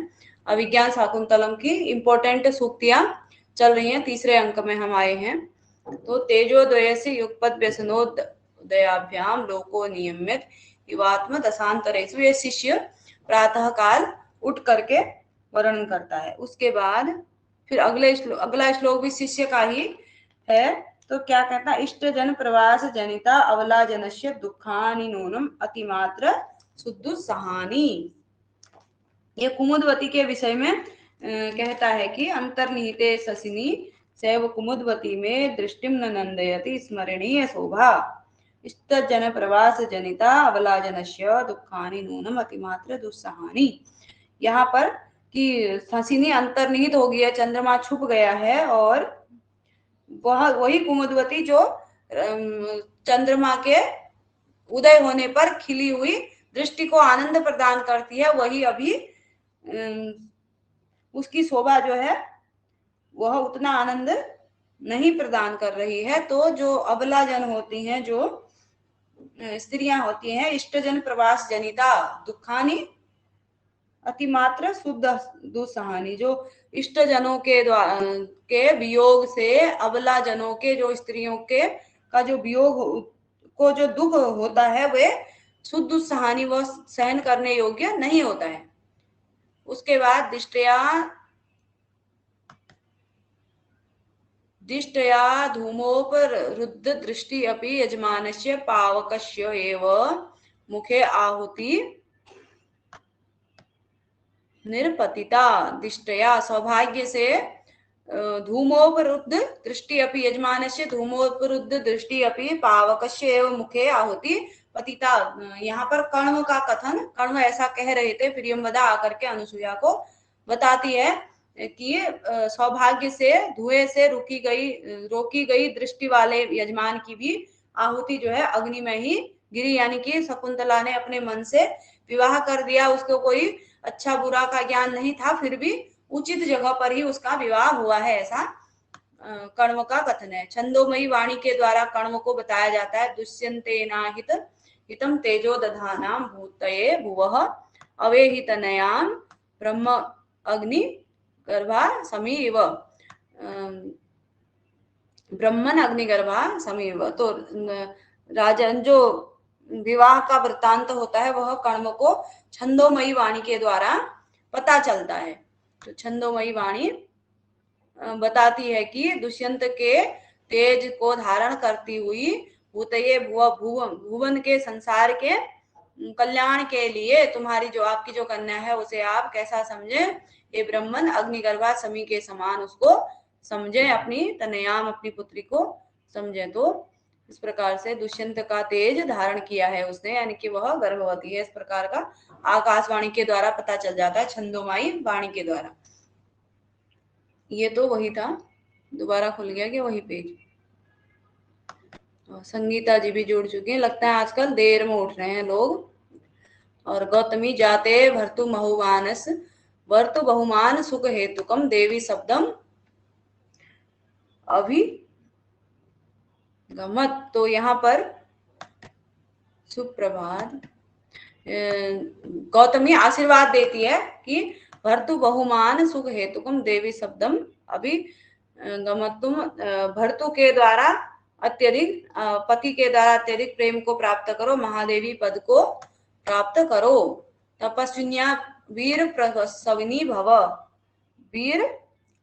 अभिज्ञान शाकुंतलम की इंपॉर्टेंट सूक्तियां चल रही हैं, तीसरे अंक में हम आए हैं। तो तेजोद्वय से युगपद व्यसनोदयाभ्याम लोको नियमित युवात्म दशांतरेषु, ये शिष्य प्रातः काल उठ करके वर्णन करता है। उसके बाद फिर अगला श्लोक भी शिष्य का ही है। तो क्या कहता है, इष्ट जन प्रवास जनिता अवला जनस्य दुखानि नूनम अतिमात्र सुदुस्सहानि। ये कुमुदवती के विषय में कहता है कि अंतर्निहिते ससिनी सैव कुमुदवती में दृष्टिम न नंदयति स्मरणीय शोभा। इष्ट जन प्रवास जनिता अवला जनस्य दुखानि नूनम अतिमात्र दुस्सहानि। यहाँ पर कि ससिनी अंतर्निहित हो गया, चंद्रमा छुप गया है, और वह वही कुमुदवती जो चंद्रमा के उदय होने पर खिली हुई दृष्टि को आनंद प्रदान करती है, वही अभी उसकी शोभा जो है वह उतना आनंद नहीं प्रदान कर रही है। तो जो अबला जन होती हैं, जो स्त्रियां होती हैं, इष्टजन प्रवास जनिता दुखानी अतिमात्र शुद्ध दुस्सहानी, जो इष्ट जनों के वियोग से अबला जनों के जो स्त्रियों के का जो वियोग को जो दुख होता है वे शुद्ध दुस्सहानी वह सहन करने योग्य नहीं होता है। उसके बाद दिष्टया धूमोपरुद्ध दृष्टि अपि यजमानस्य पावकस्य एव मुखे आहुति निर्पतिता। दिष्टया सौभाग्य से धूमोपरुद्ध दृष्टि अपि यजमानस्य धूमोपरुद्ध दृष्टि अपि पावकस्य एव मुखे आहुति पतिता। यहाँ पर कण्व का कथन, कण्व ऐसा कह रहे थे, प्रियंवदा आकर के अनुसुईया को बताती है कि सौभाग्य से धुएं से रोकी गई दृष्टि वाले यजमान की भी आहुति जो है अग्नि में ही गिरी, यानी कि शकुंतला ने अपने मन से विवाह कर दिया, उसको कोई अच्छा बुरा का ज्ञान नहीं था, फिर भी उचित जगह पर ही उसका विवाह हुआ है, ऐसा कण्व का कथन है। छंदोमयी वाणी के द्वारा कण्व को बताया जाता है। दुष्यंतेना हितम तेजो दधानाम भूतये भुवः अवेहितनयाम ब्रह्म अग्नि गर्भा समीव, ब्रह्मन अग्निगर्भा समीव। तो राजन जो विवाह का वृत्तांत होता है वह कण्व को छंदोमयी वाणी के द्वारा पता चलता है। तो छंदोमयी वाणी बताती है कि दुष्यंत के तेज को धारण करती हुई भूतये भुवन के संसार के कल्याण के लिए तुम्हारी जो आपकी जो कन्या है उसे आप कैसा समझे, ये ब्रह्मन अग्निगर्भा समी के समान उसको समझे, अपनी तनयाम अपनी पुत्री को समझे। तो इस प्रकार से दुष्यंत का तेज धारण किया है उसने, यानी कि वह गर्भवती है, इस प्रकार का आकाशवाणी के द्वारा पता चल जाता है, छंदोमाई वाणी के द्वारा। ये तो वही था, दोबारा खुल गया कि वही पेज। संगीता जी भी जुड़ चुकी हैं, लगता है आजकल देर में उठ रहे हैं लोग। और गौतमी जाते भर्तु महुमानस वर्तु बहुमान सुख हेतुकम देवी शब्दम अभी गमत। तो यहाँ पर सुप्रभात, गौतमी आशीर्वाद देती है कि भर्तु बहुमान सुख हेतुकम देवी शब्दम अभी गमतुम, भर्तु के द्वारा अत्यधिक, पति के द्वारा अत्यधिक प्रेम को प्राप्त करो, महादेवी पद को प्राप्त करो। तपस्विन्या वीर प्रसविनी भव, वीर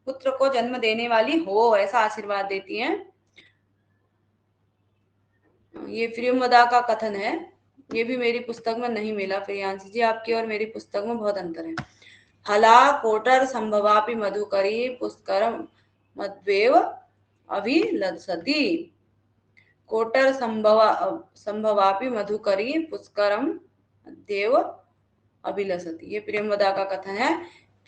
पुत्र को जन्म देने वाली हो, ऐसा आशीर्वाद देती हैं। ये प्रियमदा का कथन है, ये भी मेरी पुस्तक में नहीं मिला। प्रियांशी जी, आपकी और मेरी पुस्तक में बहुत अंतर है। हला कोटर संभवापि मधुकरी पुष्कर मद्वेव अभिलसति, कोटर संभवापि मधुकरी पुष्करम देव अभिलसति, ये प्रियमदा का कथन है।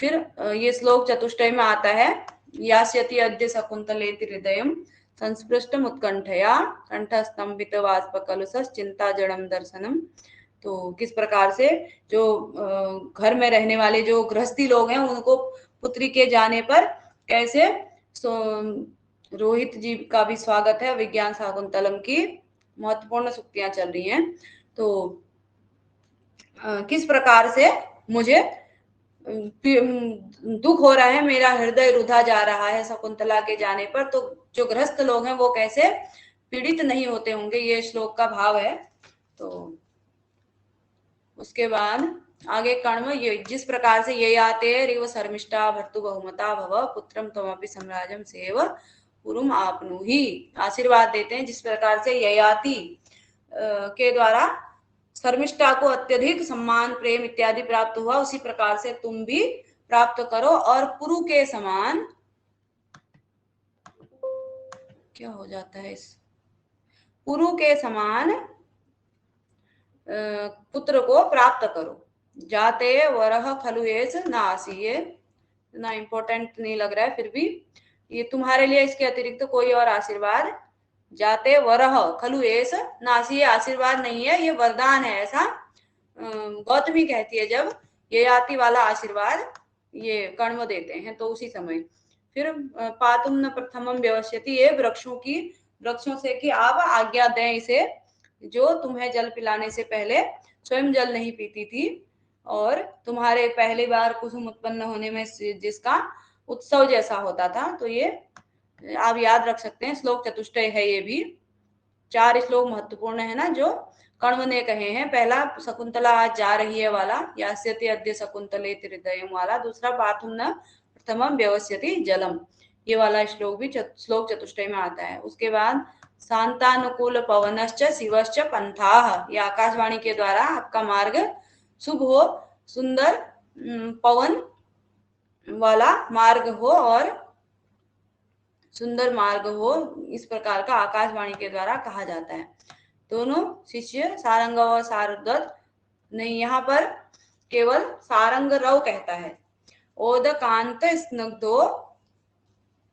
फिर ये श्लोक चतुष्टय में आता है, यास्यति अद्य शकुंतलेति हृदयम संस्पृष्टम उत्कंठया कंठस्तंभित वाष्प कलुषस चिंता जड़म दर्शनम। तो किस प्रकार से जो घर में रहने वाले जो गृहस्थी लोग हैं उनको पुत्री के जाने पर कैसे रोहित जी का भी स्वागत है। विज्ञान शाकुंतलम की महत्वपूर्ण सूक्तियां चल रही हैं। तो किस प्रकार से मुझे दुख हो रहा है, मेरा हृदय रुधा जा रहा है शकुंतला के जाने पर, तो जो गृहस्थ लोग हैं वो कैसे पीड़ित नहीं होते होंगे, ये श्लोक का भाव है। तो उसके बाद आगे कर्म, ये जिस प्रकार से ये आते रिव शर्मिष्ठा भर्तु बहुमता भव पुत्रम त्वमपि सम्राजम सेव पुरुम आपनुहि, आशीर्वाद देते हैं जिस प्रकार से ययाति के द्वारा शर्मिष्ठा को अत्यधिक सम्मान प्रेम इत्यादि प्राप्त हुआ, उसी प्रकार से तुम भी प्राप्त करो और पुरु के समान, क्या हो जाता है इस, पुरु के समान पुत्र को प्राप्त करो। जाते वरह खलु एस नासी, ये ना इम्पोर्टेंट नहीं लग रहा है, फिर भी ये तुम्हारे लिए इसके अतिरिक्त कोई और आशीर्वाद, जाते वरह खलु एस नासी, ये आशीर्वाद नहीं है, ये वरदान है, ऐसा गौतमी कहती है जब ये आती वाला आशीर्वाद ये कण्व देते हैं तो उसी समय। फिर पातुम न प्रथमम व्यवस्यति, ये वृक्षों से कि आप आज्ञा दें इसे, जो तुम्हें जल पिलाने से पहले स्वयं जल नहीं पीती थी और तुम्हारे पहली बार कुसुम उत्पन्न होने में जिसका उत्सव जैसा होता था। तो ये आप याद रख सकते हैं, श्लोक चतुष्टय है ये भी। 4 श्लोक महत्वपूर्ण है ना जो कण्व ने कहे हैं। पहला शकुंतला आज जा रही है वाला, यास्यति अद्य शकुंतलेति हृदयम वाला। दूसरा पातुम न प्रथमम व्यवस्यति जलम, ये वाला श्लोक भी श्लोक चतुष्टय में आता है। उसके बाद शांतानुकूल पवनश्च शिवश्च पंथाः, ये आकाशवाणी के द्वारा आपका मार्ग शुभ हो, सुंदर पवन वाला मार्ग हो और सुंदर मार्ग हो, इस प्रकार का आकाशवाणी के द्वारा कहा जाता है। दोनों शिष्य सारंग और सारद्वत नहीं, यहाँ पर केवल सारंग रव कहता है। ओदकांत स्नग्धो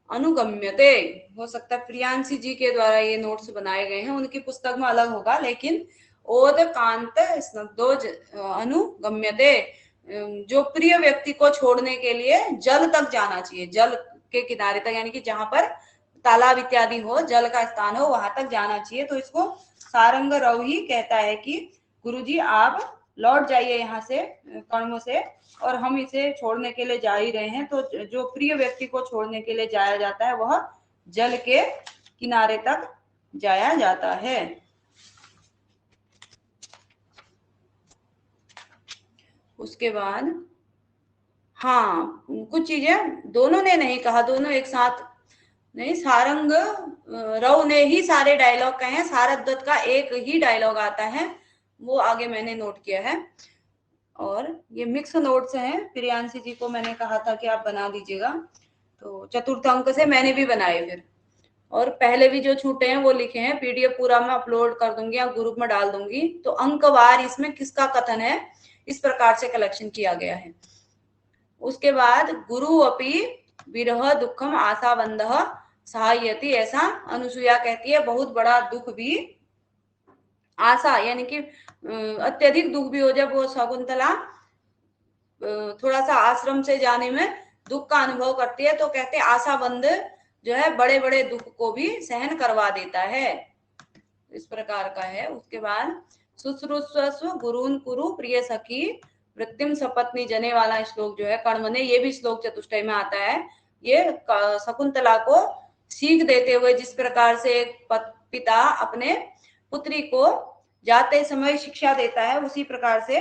अनुगम्यते, हो सकता है प्रियांशी जी के द्वारा ये नोट्स बनाए गए हैं, उनकी पुस्तक में अलग होगा, लेकिन ओदकांत स्नग्धो अनुगम्यते, जो प्रिय व्यक्ति को छोड़ने के लिए जल तक जाना चाहिए, जल के किनारे तक, यानी कि जहां पर तालाब इत्यादि हो, जल का स्थान हो, वहां तक जाना चाहिए। तो इसको सारंग रव ही कहता है कि गुरुजी आप लौट जाइए यहाँ से कर्मों से, और हम इसे छोड़ने के लिए जा ही रहे हैं। तो जो प्रिय व्यक्ति को छोड़ने के लिए जाया जाता है वह जल के किनारे तक जाया जाता है। उसके बाद हाँ, कुछ चीजें दोनों ने नहीं कहा, दोनों एक साथ नहीं, सारंग रव ने ही सारे डायलॉग कहे हैं, सारद्वत का एक ही डायलॉग आता है, वो आगे मैंने नोट किया है। और ये मिक्स नोट्स हैं, प्रियांशी जी को मैंने कहा था कि आप बना दीजिएगा, तो चतुर्थ अंक से मैंने भी बनाए। फिर और पहले भी जो छूटे हैं वो लिखे हैं, पीडीएफ पूरा मैं अपलोड कर दूंगी या ग्रुप में डाल दूंगी। तो अंकवार इसमें किसका कथन है, इस प्रकार से कलेक्शन किया गया है। उसके बाद गुरु अपि विरह दुखम आशाबंधः सहायति, ऐसा अनुसुईया कहती है बहुत बड़ा दुख भी, आशा यानी कि अत्यधिक दुख भी हो जब वो शकुंतला थोड़ा सा आश्रम से जाने में दुख का अनुभव करती है, तो कहते हैं आशाबंध जो है बड़े बड़े दुख को भी सहन करवा देता है, इस प्रकार का है। उसके बाद शुश्रूषस्व गुरून् कुरु प्रिय सखी वृत्तिम सपत्नी जने वाला श्लोक जो है कण्व ने, ये भी श्लोक चतुष्टय में आता है। ये शकुंतला को सीख देते हुए, जिस प्रकार से एक पिता अपने पुत्री को जाते समय शिक्षा देता है, उसी प्रकार से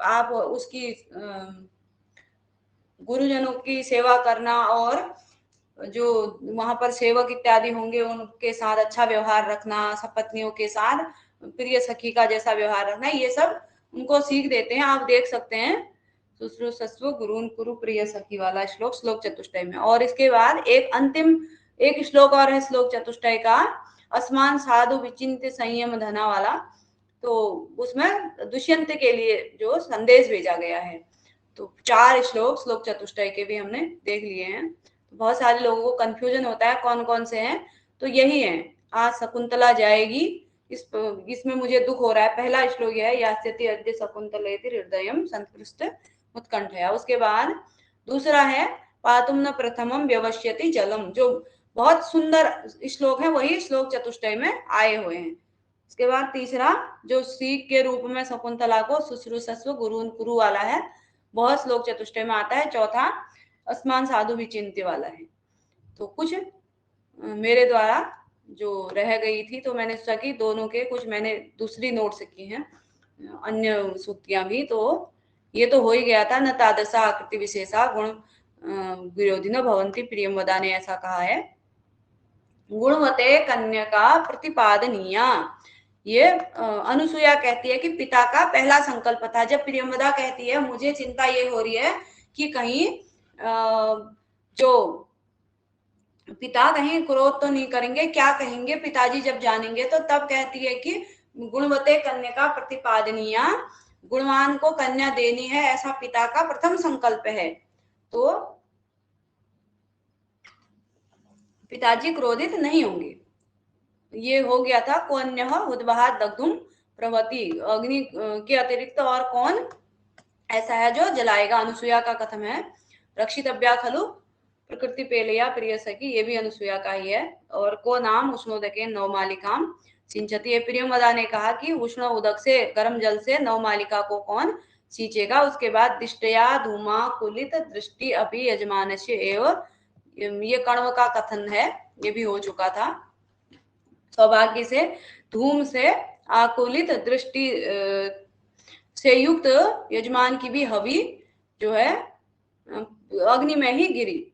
आप उसकी गुरुजनों की सेवा करना और जो वहां पर सेवक इत्यादि होंगे उनके साथ अच्छा व्यवहार रखना, सपत्नियों के साथ प्रिय सखी का जैसा व्यवहार रखना, ये सब उनको सीख देते हैं। आप देख सकते हैं शुश्रूषस्व गुरून् कुरु प्रिय सखी वाला श्लोक, श्लोक चतुष्टय में। और इसके बाद एक अंतिम एक श्लोक और है श्लोक चतुष्टय का, अस्मान साधु विचिंत्य संयम धना वाला। तो उसमें दुष्यंत के लिए जो संदेश भेजा गया है। तो 4 श्लोक श्लोक चतुष्टय के भी हमने देख लिए हैं। तो बहुत सारे लोगों को कंफ्यूजन होता है कौन कौन से हैं, तो यही है, आज शकुंतला जाएगी, इसमें मुझे दुख हो रहा है। पहला श्लोक है यास्यति अद्य शकुंतलेति हृदयम संतृष्ट उत्कंठया। उसके बाद दूसरा है पातुम न प्रथमम व्यवस्यति जलम, जो बहुत सुंदर श्लोक है, वही श्लोक चतुष्टय में आए हुए हैं। उसके बाद तीसरा जो सीख के रूप में शकुंतला को शुश्रूषस्व गुरून् कुरु वाला है, बहुत श्लोक चतुष्टय में आता है। चौथा अस्मान साधु विचिंत्य वाला है। तो कुछ मेरे द्वारा जो रह गई थी तो मैंने सोचा कि दोनों के कुछ मैंने दूसरी नोट से की हैं अन्य सूक्तियां भी, तो ये तो हो ही गया था। न तादसा आकृति विशेषा गुण विरोधी न भवंती प्रियम वदा ने ऐसा कहा है। गुणवते कन्या प्रतिपादनीया, ये अनुसुईया कहती है कि पिता का पहला संकल्प था। जब प्रियंवदा कहती है मुझे चिंता ये हो रही है कि कहीं जो पिता कहीं क्रोध तो नहीं करेंगे, क्या कहेंगे पिताजी जब जानेंगे, तो तब कहती है कि गुणवते कन्या का प्रतिपादनीया, गुणवान को कन्या देनी है, ऐसा पिता का प्रथम संकल्प है। तो पिताजी क्रोधित नहीं होंगे। ये हो गया था कौन्य उद्वहा दग्धुम प्रवती, अग्नि के अतिरिक्त और कौन ऐसा है जो जलाएगा। अनुसुईया का कथन है रक्षितव्या खलु प्रकृति पेलया प्रिय सखी, ये भी अनुसुईया का ही है। और को नाम उष्णोदके नवमालिकाम सिंचती, ये प्रियंवदा ने कहा कि उष्ण उदक से गर्म जल से नवमालिका को कौन सींचेगा। उसके बाद दिष्टया धूमा कुलित दृष्टि अभी यजमान से एवं, ये कण्व का कथन है, ये भी हो चुका था। सौभाग्य से धूम से आकुलित दृष्टि से युक्त यजमान की भी हवि जो है अग्नि में ही गिरी।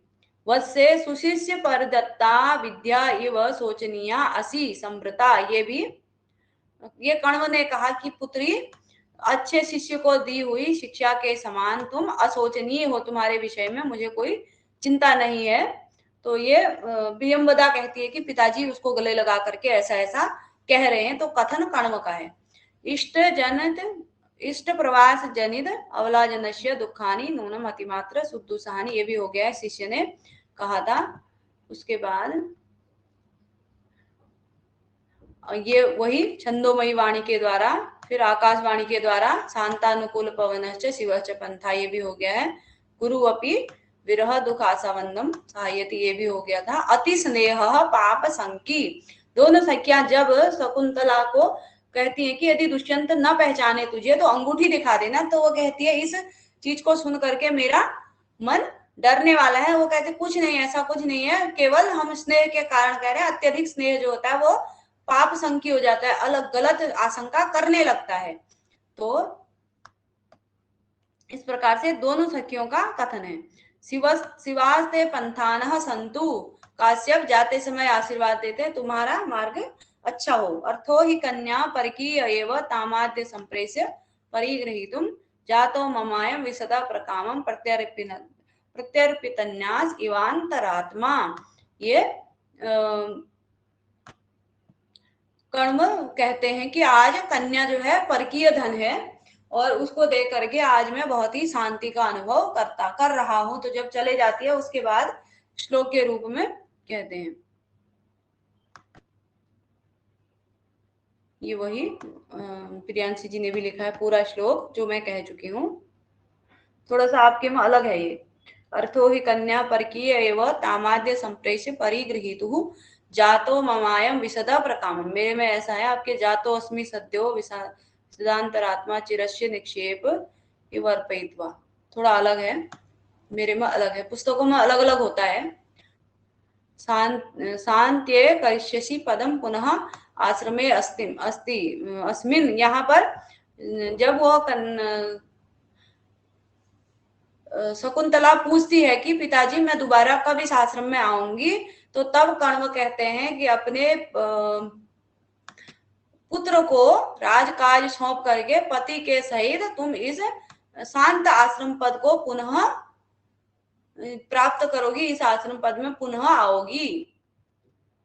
वत्से सुशिष्य पर दत्ता विद्या इव शोचनीया असी संवृता, ये भी ये कण्व ने कहा कि पुत्री अच्छे शिष्य को दी हुई शिक्षा के समान तुम अशोचनीय हो, तुम्हारे विषय में मुझे कोई चिंता नहीं है। तो ये प्रियंवदा कहती है कि पिताजी उसको गले लगा करके ऐसा ऐसा कह रहे हैं। तो कथन कण्व का है। इष्ट प्रवास जनित अवलाजनस्य दुखानी नूनम अतिमात्र सुदुसहानी, ये भी हो गया है, शिष्य ने कहा था। उसके बाद ये वही छंदोमयी वाणी के द्वारा, फिर आकाशवाणी के द्वारा शांतानुकूल पवनश्च शिवश्च पंथा, ये भी हो गया है। गुरु अपि विरह दुख आशावंदम सहायति, ये भी हो गया था। अति स्नेह पाप संकी, दोनों सखियां जब शकुंतला को कहती है कि यदि दुष्यंत न पहचाने तुझे तो अंगूठी दिखा देना, तो वो कहती है इस चीज को सुन करके मेरा मन डरने वाला है। वो कहते कुछ नहीं, ऐसा कुछ नहीं है, केवल हम स्नेह के कारण कह रहे हैं। अत्यधिक स्नेह जो होता है वो पाप संकी हो जाता है, अलग गलत आशंका करने लगता है। तो इस प्रकार से दोनों सखियों का कथन है। शिवास्ते पंथानः संतु, काश्यप जाते समय आशीर्वाद देते तुम्हारा मार्ग अच्छा हो। अर्थो ही कन्या परकीय एव तामाद्य संप्रेष्य परिगृहीतुम जातो ममायम विसदा प्रकामम प्रत्यर्पितन्यास इवांतरात्मा, ये कर्म कहते हैं कि आज कन्या जो है परकीय धन है और उसको देख करके आज मैं बहुत ही शांति का अनुभव कर रहा हूं। तो जब चले जाती है उसके बाद श्लोक के रूप में कहते हैं। ये वही प्रियांशी जी ने भी लिखा है पूरा श्लोक जो मैं कह चुकी हूँ। थोड़ा सा आपके में अलग है ये। अर्थो ही कन्या परकीय एवं तामाद्य संप्रेष्य परिगृहीतु जातो ममायम विशदा प्रकाम। मेरे में ऐसा है, आपके जातो अस्मि सद्यो विशदांतरात्मा चिरस्य निक्षेप इवर्पयित्वा। थोड़ा अलग है, मेरे में अलग है, पुस्तकों में अलग अलग होता है। शांत्ये करिष्यसि पदम पुनः आश्रमे अस्मिन। यहाँ पर जब वो शकुंतला पूछती है कि पिताजी मैं दोबारा कब इस आश्रम में आऊंगी, तो तब कण्व कहते हैं कि अपने पुत्र को राजकाज सौंप करके पति के सहित तुम इस शांत आश्रम पद को पुनः प्राप्त करोगी, इस आश्रम पद में पुनः आओगी।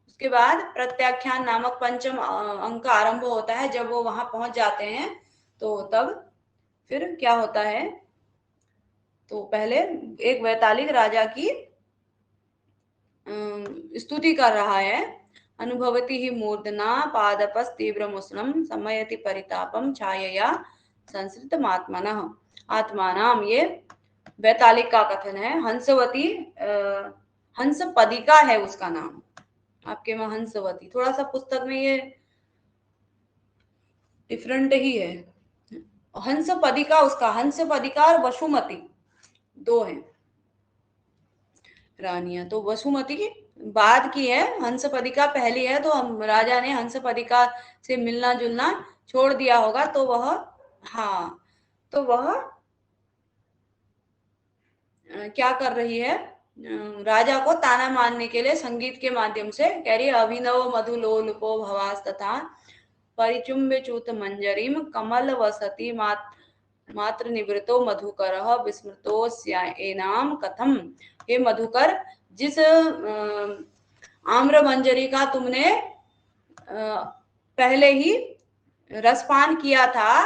उसके बाद प्रत्याख्यान नामक पंचम अंक आरंभ होता है। जब वो वहां पहुंच जाते हैं तो तब फिर क्या होता है, तो पहले एक वैतालिक राजा की स्तुति कर रहा है। अनुभवती ही मूर्धना पादपस तीव्र मुस्लम समयति परितापम छायया संस्कृत आत्मानाम। ये वैतालिक का कथन है। हंसवती हंसपदिका है उसका नाम, आपके में हंसवती। थोड़ा सा पुस्तक में ये डिफरेंट ही है। हंसपदिका उसका, हंसपदिका और वसुमती दो हैं रानियां। तो वसुमती की बाद की है, हंसपदिका पहली है। तो हम राजा ने हंसपदिका से मिलना जुलना छोड़ दिया होगा, तो वह हाँ, तो वह क्या कर रही है, राजा को ताना मारने के लिए संगीत के माध्यम से कह रही है। अभिनव मधुलोलुपो भवास तथा परिचुम्बे चूत मंजरीम कमल वसती मात्र निवृतो मधुकर विस्मृतो एनाम कथम। हे मधुकर, जिस आम्र मंजरी का तुमने पहले ही रसपान किया था,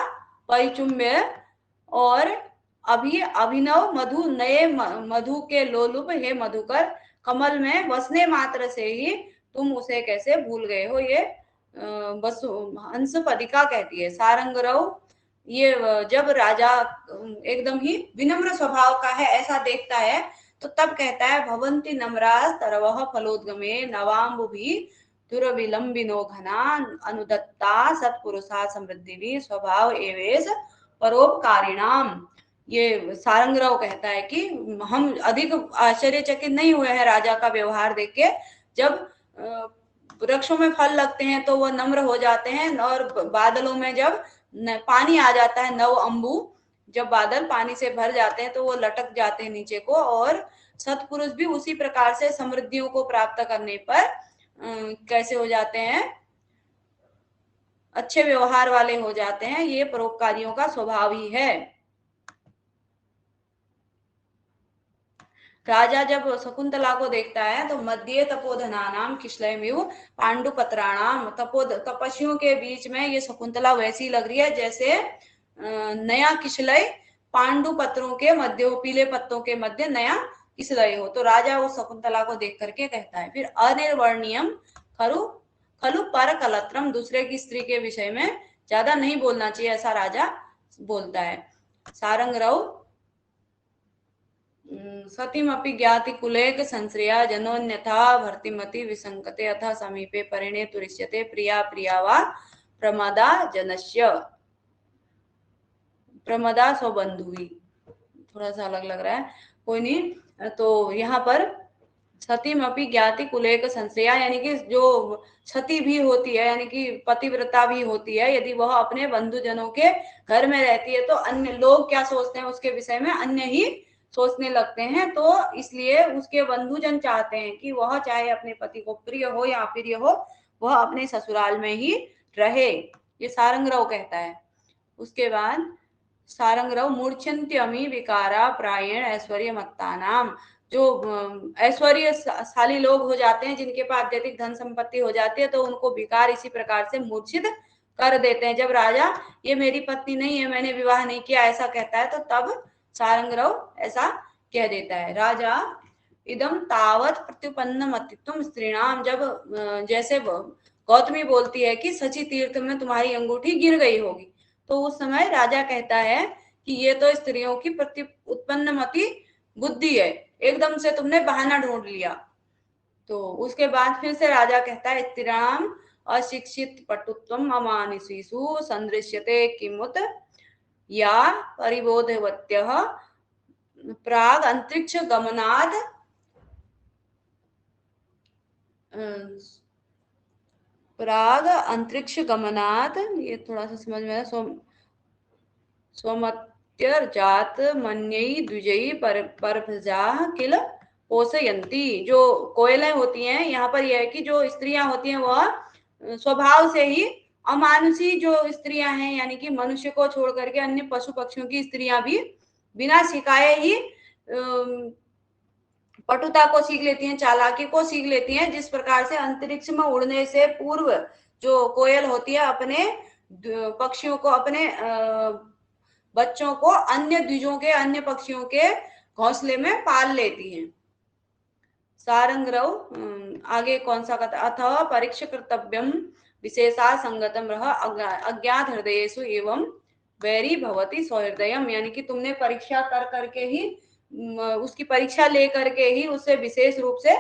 परिचुम्बे, और अभी अभिनव मधु नए मधु के लोलुप, हे मधुकर, कमल में बसने मात्र से ही तुम उसे कैसे भूल गए हो। ये हंस पदिका कहती है। सारंगरव ये जब राजा एकदम ही विनम्र स्वभाव का है ऐसा देखता है, तो तब कहता है भवंती नम्रा तरवः फलोद्गमे नवाम्बुभि दुर्विलंबिनो घना अनुदत्ता सत्पुरुषा समृद्धि स्वभाव एवेश परोपकारिणाम। ये सारंगराव कहता है कि हम अधिक आश्चर्यचकित नहीं हुए हैं राजा का व्यवहार देख के। जब वृक्षों में फल लगते हैं तो वह नम्र हो जाते हैं, और बादलों में जब पानी आ जाता है, नव अंबु, जब बादल पानी से भर जाते हैं तो वो लटक जाते हैं नीचे को। और सत्पुरुष भी उसी प्रकार से समृद्धियों को प्राप्त करने पर कैसे हो जाते हैं, अच्छे व्यवहार वाले हो जाते हैं। ये परोपकारियों का स्वभाव ही है। राजा जब शकुंतला को देखता है तो मध्य तपोधनानाम किशलयमिव पांडुपत्राणाम, तपस्वियों के बीच में ये शकुंतला वैसी लग रही है जैसे नया किशलय पांडु पत्रों के मध्य हो, पीले पत्तों के मध्य नया किशलय हो। तो राजा उस शकुंतला को देख करके कहता है। फिर अनिर्वर्णीयम खरु खलु पर कलत्रम, दूसरे की स्त्री के विषय में ज्यादा नहीं बोलना चाहिए, ऐसा राजा बोलता है। सारंगरव सतीमपि ज्ञाति कुलेक संश्रया जनोन्यथा भर्तिमति विसंकते अथ समीपे परिणे तुरिष्यते प्रिया प्रिया वा प्रमदा जनस्य प्रमदा स्वबंधुवी। थोड़ा सा अलग लग रहा है, कोई नहीं। तो यहाँ पर सतीमपि ज्ञाति कुलेक संश्रया, यानी कि जो सती भी होती है, यानी कि पतिव्रता भी होती है, यदि वह अपने बंधुजनों के घर में रहती है तो अन्य लोग क्या सोचते हैं उसके विषय में अन्य ही सोचने लगते हैं। तो इसलिए उसके बंधुजन चाहते हैं कि वह चाहे अपने पति को प्रिय हो या अप्रिय हो, वह अपने ससुराल में ही रहे। ये सारंगरव कहता है। उसके बाद सारंगरव मूर्छन्त्यमी विकारा प्रायण ऐश्वर्य मत्तानाम, जो ऐश्वर्यशाली लोग हो जाते हैं, जिनके पास अत्यधिक धन संपत्ति हो जाती है, तो उनको भिखार इसी प्रकार से मूर्छित कर देते हैं। जब राजा ये मेरी पत्नी नहीं है, मैंने विवाह नहीं किया, ऐसा कहता है, तो तब सारंगरव ऐसा कह देता है। राजा इदम तावत प्रत्युपन्न मतित्व स्त्रीणाम, जब जैसे गौतमी बोलती है कि सची तीर्थ में तुम्हारी अंगूठी गिर गई होगी, तो उस समय राजा कहता है कि ये तो स्त्रियों की प्रति उत्पन्न मति बुद्धि है, एकदम से तुमने बहाना ढूंढ लिया। तो उसके बाद फिर से राजा कहता है स्त्रीणाम अशिक्षित पटुत्वम अमानुषीषु संदृश्यते किमुत या परिबोधवत्यः प्राग अंतरिक्ष गमनाद प्राग अंतरिक्ष गमनात, ये थोड़ा सा समझ में आया, स्वमत्यर्जात मन्यई द्विजयी परभजा किल पोषयंती। जो कोयलें होती हैं, यहाँ पर यह है कि जो स्त्रियां होती हैं वह स्वभाव से ही अमानुषी जो स्त्रियां हैं, यानी कि मनुष्य को छोड़ करके अन्य पशु पक्षियों की स्त्रियां भी बिना सिखाए ही पटुता को सीख लेती हैं, चालाकी को सीख लेती हैं। जिस प्रकार से अंतरिक्ष में उड़ने से पूर्व जो कोयल होती है अपने पक्षियों को, अपने बच्चों को अन्य द्विजों के, अन्य पक्षियों के घोंसले में पाल लेती हैं। सारंगरव आगे कौन सा कथा, अथ परीक्ष कर्तव्यम विशेषा संगतम रह अज्ञात हृदयेषु एवं वैरी भवती सहृदयम, यानी कि तुमने परीक्षा कर करके ही, उसकी परीक्षा लेकर के ही उसे विशेष रूप से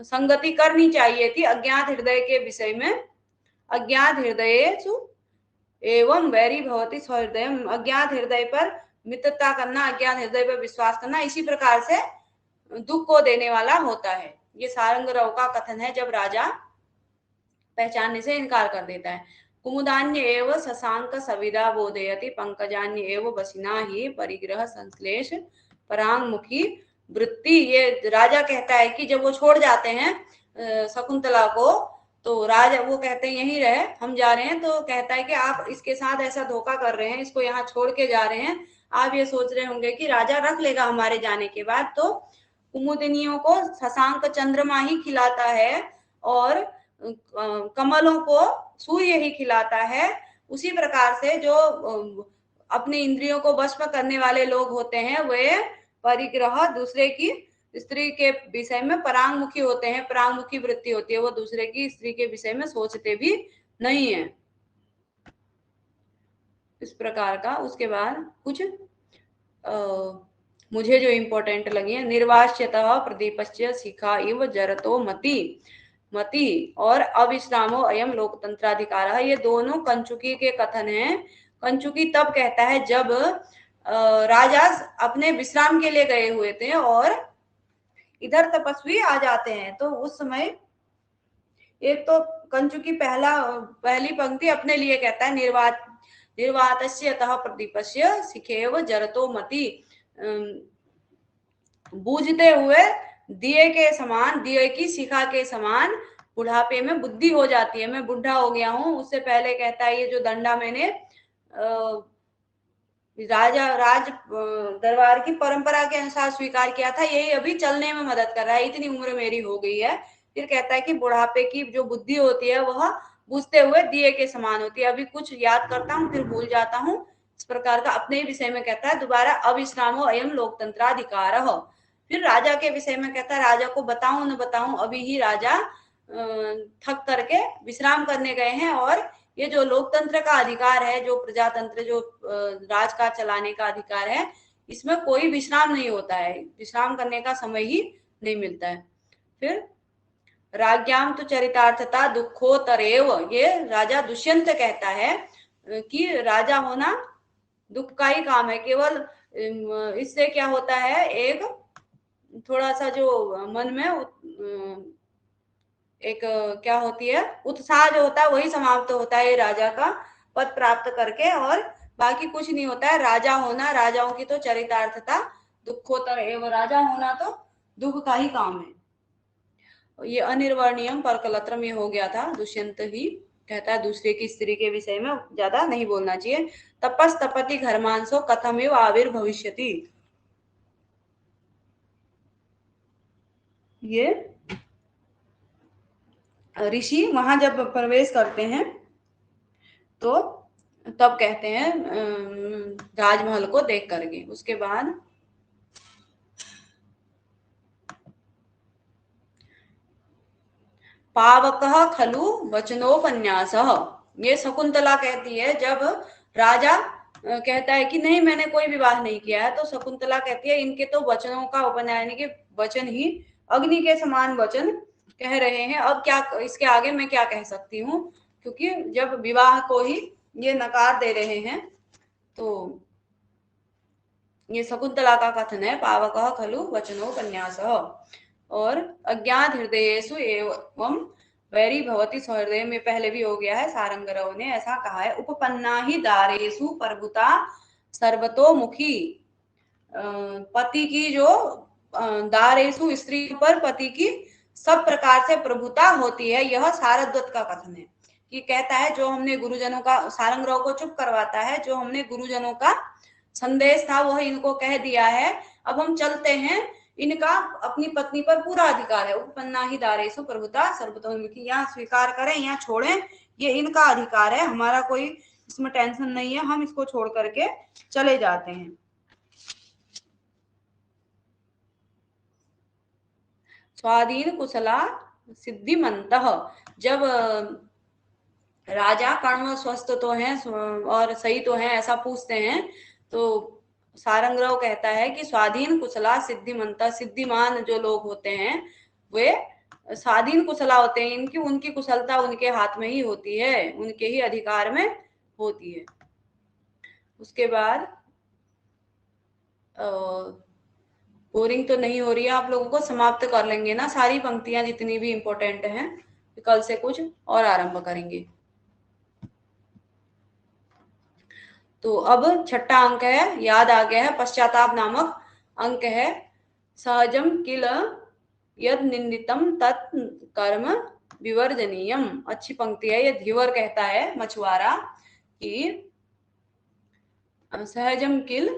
संगति करनी चाहिए थी अज्ञात हृदय के विषय में। अज्ञात हृदयेषु एवं वैरी भवती सहृदयम, अज्ञात हृदय पर मित्रता करना, अज्ञात हृदय पर विश्वास करना इसी प्रकार से दुख को देने वाला होता है। ये सारंगरव का कथन है जब राजा पहचानने से इनकार कर देता है। कुमुदान्य एव शशांक सविदा बोधयति पंकजान्य एव बसिना ही परिग्रह संश्लेष परांगमुखी वृत्ति। ये राजा कहता है कि जब वो छोड़ जाते हैं शकुंतला को, तो राजा वो कहते हैं यहीं रहे, हम जा रहे हैं। तो कहता है कि आप इसके साथ ऐसा धोखा कर रहे हैं, इसको यहाँ छोड़ के जा रहे हैं, आप ये सोच रहे होंगे कि राजा रख लेगा हमारे जाने के बाद। तो कुमुदिनियों को शशांक चंद्रमा ही खिलाता है और कमलों को सूर्य ही खिलाता है। उसी प्रकार से जो अपनी इंद्रियों को वश में करने वाले लोग होते हैं वे परिग्रह, दूसरे की स्त्री के विषय में परांगमुखी होते हैं, परांगमुखी वृत्ति होती है, वो दूसरे की स्त्री के विषय में सोचते भी नहीं है। इस प्रकार का। उसके बाद कुछ मुझे जो इम्पोर्टेंट लगी है, निर्वाच्यतः प्रदीपस्य शिखा इव जरतो मति और अविश्रामो अयम लोकतंत्राधिकार, ये दोनों कंचुकी के कथन हैं। कंचुकी तब कहता है जब राजा अपने विश्राम के लिए गए हुए थे और इधर तपस्वी आ जाते हैं, तो उस समय एक तो कंचुकी पहली पंक्ति अपने लिए कहता है, निर्वातस्य अतः प्रदीपस्य शिखेव जरतो मति, बूझते हुए दिए के समान, दिए की शिखा के समान बुढ़ापे में बुद्धि हो जाती है, मैं बुढ़ा हो गया हूं। उससे पहले कहता है ये जो दंडा मैंने राज दरबार की परंपरा के अनुसार स्वीकार किया था, यही अभी चलने में मदद कर रहा है, इतनी उम्र मेरी हो गई है। फिर कहता है कि बुढ़ापे की जो बुद्धि होती है वह बुझते हुए दिए के समान होती है, अभी कुछ याद करता हूँ फिर भूल जाता हूँ, इस प्रकार का अपने विषय में कहता है। दोबारा अविश्रामो अयम लोकतंत्राधिकार। फिर राजा के विषय में कहता है, राजा को बताऊं न बताऊं, अभी ही राजा थक करके विश्राम करने गए हैं, और ये जो लोकतंत्र का अधिकार है, जो प्रजातंत्र, जो राज का चलाने का अधिकार है, इसमें कोई विश्राम नहीं होता है, विश्राम करने का समय ही नहीं मिलता है। फिर राज्ञाम तो चरितार्थता दुखोतरेव, ये राजा दुष्यंत कहता है कि राजा होना दुख का ही काम है। केवल इससे क्या होता है, एक थोड़ा सा जो मन में एक क्या होती है, उत्साह जो होता है वही समाप्त होता है राजा का पद प्राप्त करके, और बाकी कुछ नहीं होता है। राजा होना, राजाओं की तो चरितार्थता दुखोत्तर एवं, राजा होना तो दुख का ही काम है। ये अनिर्वर्णीयम परकलत्रम ये हो गया था। दुष्यंत ही कहता है दूसरे की स्त्री के विषय में ज्यादा नहीं बोलना चाहिए। तपस तपति घर्मांसो कथमेव आविर्भविष्यति, ये ऋषि वहां जब प्रवेश करते हैं तो तब कहते हैं राजमहल को देख करके। उसके बाद पावकः खलु वचनोपन्यासः, ये शकुंतला कहती है जब राजा कहता है कि नहीं मैंने कोई विवाह नहीं किया है, तो शकुंतला कहती है इनके तो वचनों का उपन्यास, यानी कि वचन ही अग्नि के समान वचन कह रहे हैं, अब क्या इसके आगे मैं क्या कह सकती हूँ, क्योंकि जब विवाह को ही ये नकार दे रहे हैं। तो ये शकुंतला का कथन है, पावकः खलु वचनोपन्यासः। और अज्ञात हृदयेषु एवं वैरी भवति सहृदय में पहले भी हो गया है, सारंगरव ने ऐसा कहा है। उपपन्ना ही दारेषु प्रभुता सर्वतोमुखी, पति की जो दारेषु स्त्री पर पति की सब प्रकार से प्रभुता होती है, यह सारद्वत का कथन है। कि कहता है जो हमने गुरुजनों का, सारंगरव को चुप करवाता है, जो हमने गुरुजनों का संदेश था वह इनको कह दिया है, अब हम चलते हैं, इनका अपनी पत्नी पर पूरा अधिकार है। उपपन्ना ही दारेषु प्रभुता सर्वतोमुखी, यहाँ स्वीकार करें यहाँ छोड़ें, ये इनका अधिकार है, हमारा कोई इसमें टेंशन नहीं है, हम इसको छोड़ करके चले जाते हैं। स्वाधीन कुशला सिद्धिमंतः, जब राजा कर्ण स्वस्थ तो हैं और सही तो हैं ऐसा पूछते हैं, तो सारंगरव कहता है कि स्वाधीन कुशला सिद्धिमंता, सिद्धिमान जो लोग होते हैं वे स्वाधीन कुशला होते हैं, इनकी उनकी कुशलता उनके हाथ में ही होती है, उनके ही अधिकार में होती है। उसके बाद बोरिंग तो नहीं हो रही है आप लोगों को, समाप्त कर लेंगे ना सारी पंक्तियां जितनी भी इंपॉर्टेंट हैं, कल से कुछ और आरंभ करेंगे। तो अब छठा अंक है, याद आ गया है, पश्चाताप नामक अंक है। सहजम किल यद निंदितम तत् कर्म विवर्जनीयम, अच्छी पंक्ति है, ये धीवर कहता है मछुआरा कि सहजम किल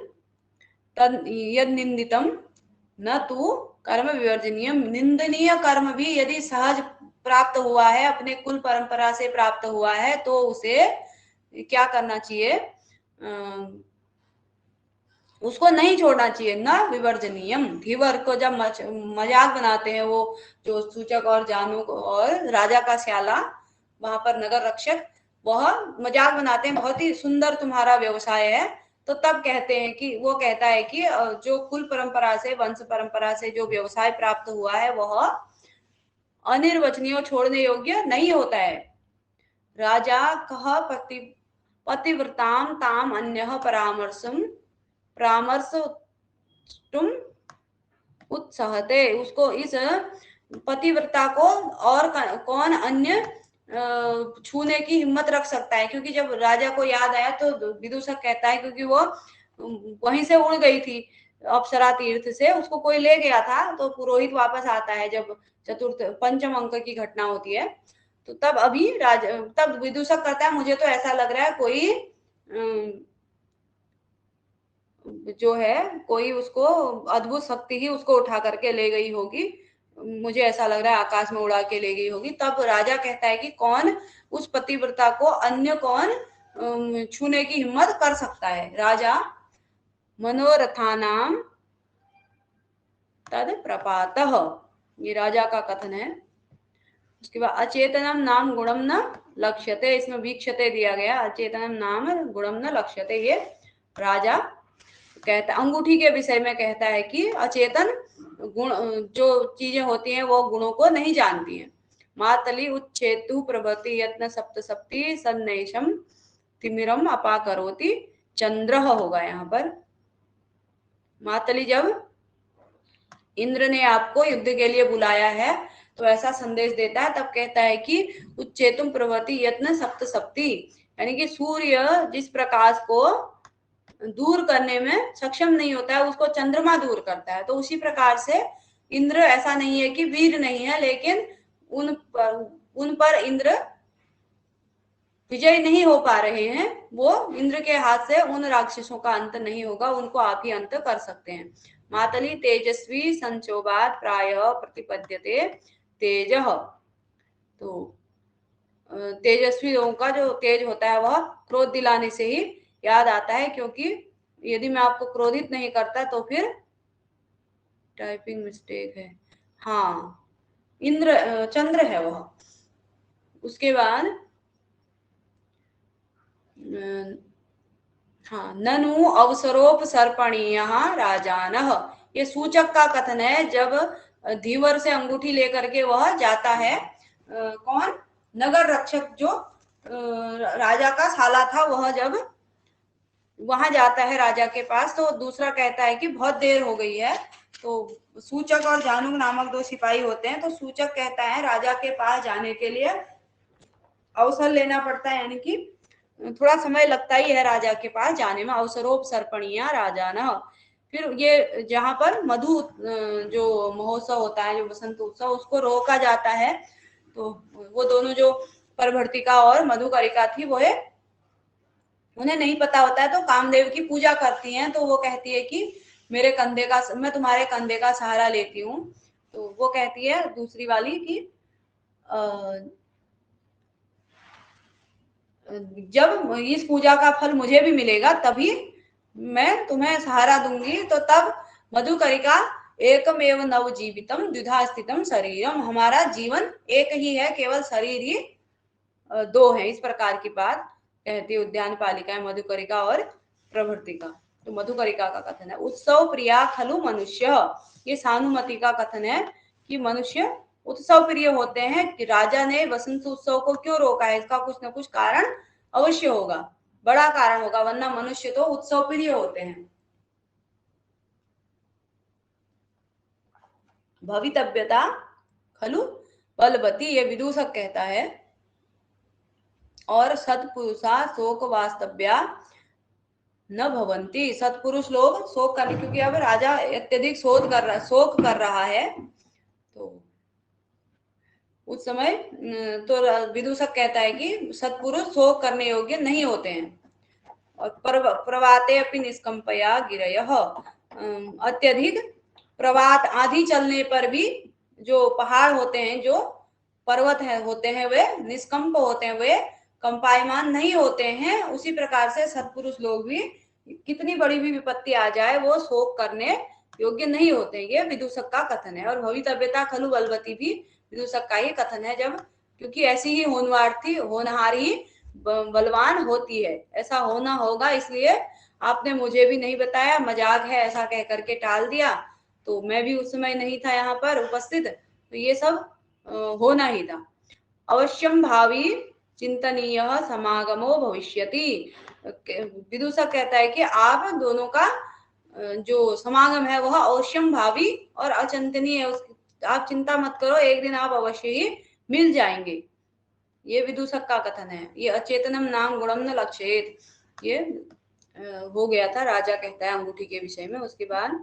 तद यद निंदितम न तू कर्म विवर्जनीयम, निंदनीय कर्म भी यदि सहज प्राप्त हुआ है, अपने कुल परंपरा से प्राप्त हुआ है, तो उसे क्या करना चाहिए, उसको नहीं छोड़ना चाहिए। न विवर्जनीयम, धीवर को जब मजाक बनाते हैं वो जो सूचक और जानूक और राजा का स्याला वहां पर नगर रक्षक, वह मजाक बनाते हैं बहुत ही सुंदर तुम्हारा व्यवसाय है, तो तब कहते हैं कि वो कहता है कि जो कुल परंपरा से, वंश परंपरा से जो व्यवसाय प्राप्त हुआ है वह अनिर्वचनीय, छोड़ने योग्य नहीं होता है। राजा कह पतिव्रताम ताम अन्यः परामर्शम परामर्शुम उत्साहते, उसको इस पतिव्रता को और कौन अन्य छूने की हिम्मत रख सकता है, क्योंकि जब राजा को याद आया तो विदूषक कहता है क्योंकि वो वहीं से उड़ गई थी अप्सरा तीर्थ से, उसको कोई ले गया था, तो पुरोहित वापस आता है जब चतुर्थ पंचम अंक की घटना होती है, तो तब अभी तब विदूषक कहता है मुझे तो ऐसा लग रहा है कोई जो है कोई उसको अद्भुत शक्ति ही उसको उठा करके ले गई होगी, मुझे ऐसा लग रहा है आकाश में उड़ा के ले गई होगी। तब राजा कहता है कि कौन उस पतिव्रता को अन्य कौन छूने की हिम्मत कर सकता है। राजा मनोरथानाम तद प्रपातः, ये राजा का कथन है। उसके बाद अचेतनम नाम गुणम न लक्ष्यते, इसमें वीक्षते दिया गया, अचेतनम नाम गुणम न लक्ष्यते, ये राजा कहता है अंगूठी के विषय में कहता है कि अचेतन गुण जो चीजें होती हैं वो गुणों को नहीं जानती हैं। मातली उच्छेतु प्रभति यत्न सप्त सप्ति सन्नेशम तिमिरम अपाकरोति, चंद्र होगा यहाँ पर। मातली जब इंद्र ने आपको युद्ध के लिए बुलाया है तो ऐसा संदेश देता है, तब कहता है कि उच्चेतुम प्रभति यत्न सप्त सप्ति, यानी कि सूर्य जिस प्रकाश को दूर करने में सक्षम नहीं होता है उसको चंद्रमा दूर करता है, तो उसी प्रकार से इंद्र ऐसा नहीं है कि वीर नहीं है, लेकिन उन पर इंद्र विजय नहीं हो पा रहे हैं, वो इंद्र के हाथ से उन राक्षसों का अंत नहीं होगा, उनको आप ही अंत कर सकते हैं। मातली तेजस्वी संचोबात प्रायः प्रतिपद्यते तेजः। तो तेजस्वी लोगों का जो तेज होता है वह क्रोध दिलाने से ही याद आता है, क्योंकि यदि मैं आपको क्रोधित नहीं करता तो फिर टाइपिंग मिस्टेक है। हाँ, चंद्र है वह। उसके बाद हाँ, ननु अवसरोपसर्पणीय राजानः, ये सूचक का कथन है। जब धीवर से अंगूठी लेकर के वह जाता है, कौन, नगर रक्षक जो राजा का साला था, वह जब वहां जाता है राजा के पास, तो दूसरा कहता है कि बहुत देर हो गई है। तो सूचक और जानूक नामक दो सिपाही होते हैं। तो सूचक कहता है राजा के पास जाने के लिए अवसर लेना पड़ता है, यानी कि थोड़ा समय लगता ही है राजा के पास जाने में। अवसरोपसर्पणीय राजा न, फिर ये जहां पर मधु जो महोत्सव होता है, जो वसंत उत्सव, उसको रोका जाता है। तो वो दोनों जो परभर्तिका और मधुकरिका थी, वो उन्हें नहीं पता होता है, तो कामदेव की पूजा करती हैं। तो वो कहती है कि मैं तुम्हारे कंधे का सहारा लेती हूँ। तो वो कहती है दूसरी वाली कि जब इस पूजा का फल मुझे भी मिलेगा तभी मैं तुम्हें सहारा दूंगी। तो तब मधुकरिका एकमेव नवजीवितम द्विधा स्थितम शरीरम, हमारा जीवन एक ही है, केवल शरीर ही दो है। इस प्रकार की बात कहती है उद्यान पालिका मधुकरिका और प्रभृतिका। तो मधुकरिका का कथन है उत्सव प्रिया खलु मनुष्य, ये सानुमति का कथन है कि मनुष्य उत्सव प्रिय होते हैं। कि राजा ने वसंत उत्सव को क्यों रोका है, इसका कुछ न कुछ कारण अवश्य होगा, बड़ा कारण होगा, वरना मनुष्य तो उत्सव प्रिय होते हैं। भवितव्यता खलु बलवती, ये विदूषक कहता है। और सत्पुरुषा शोक वास्तव्या न भवंती, सत्पुरुष लोग शोक करने, क्योंकि अब राजा अत्यधिक शोक कर रहा है। तो उस समय तो विदूषक कहता है कि सत्पुरुष शोक करने योग्य नहीं होते हैं। और प्रवाते अपनी निष्कंपया गिरयः, अत्यधिक प्रवात आंधी चलने पर भी जो पहाड़ होते हैं, जो पर्वत होते हैं, वे निष्कंप होते हैं, वे कंपायमान नहीं होते हैं। उसी प्रकार से सत्पुरुष लोग भी कितनी बड़ी भी विपत्ति आ जाए, वो शोक करने योग्य नहीं होते। ये विदूषक का कथन है। और भवितव्यता खलु बलवती भी विदूषक का ही कथन है, जब क्योंकि ऐसी ही होनहार ही बलवान होती है, ऐसा होना होगा, इसलिए आपने मुझे भी नहीं बताया, मजाक है ऐसा कह करके टाल दिया। तो मैं भी उस समय नहीं था यहाँ पर उपस्थित, तो ये सब होना ही था। अवश्यम भावी चिंतनीय समागमो भविष्यति, विदूषक कहता है कि आप दोनों का जो समागम है वह अवश्यम भावी और अचिंतनीय है। आप चिंता मत करो, एक दिन आप अवश्य ही मिल जाएंगे। ये विदूषक का कथन है। ये अचेतनम नाम गुणम न लक्षेत, ये हो गया था, राजा कहता है अंगूठी के विषय में। उसके बाद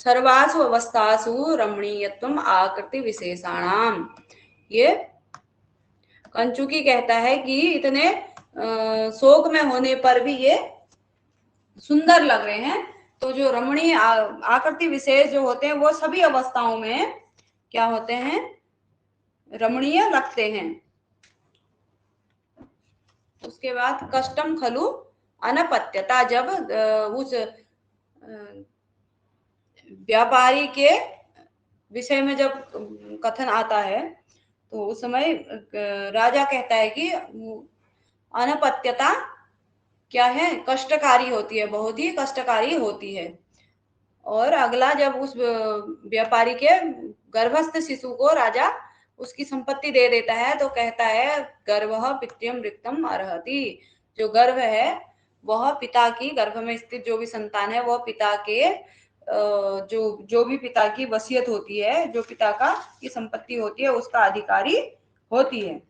सर्वासु अवस्थासु रमणीयत्वम आकृति विशेषाणाम, ये कंचुकी कहता है कि इतने शोक में होने पर भी ये सुंदर लग रहे हैं। तो जो रमणीय आकृति विशेष जो होते हैं, वो सभी अवस्थाओं में क्या होते हैं, रमणीय लगते हैं। उसके बाद कष्टम खलु अनपत्यता, जब उस व्यापारी के विषय में जब कथन आता है, तो उस समय राजा कहता है कि अनपत्यता क्या है, कष्टकारी होती है, बहुत ही कष्टकारी होती है। और अगला, जब उस व्यापारी के गर्भस्थ शिशु को राजा उसकी संपत्ति दे देता है, तो कहता है गर्भः पित्यम रिक्तम अर्हति, जो गर्भ है वह पिता की, गर्भ में स्थित जो भी संतान है, वह पिता के जो भी पिता की वसीयत होती है, जो पिता का की संपत्ति होती है, उसका अधिकारी होती है।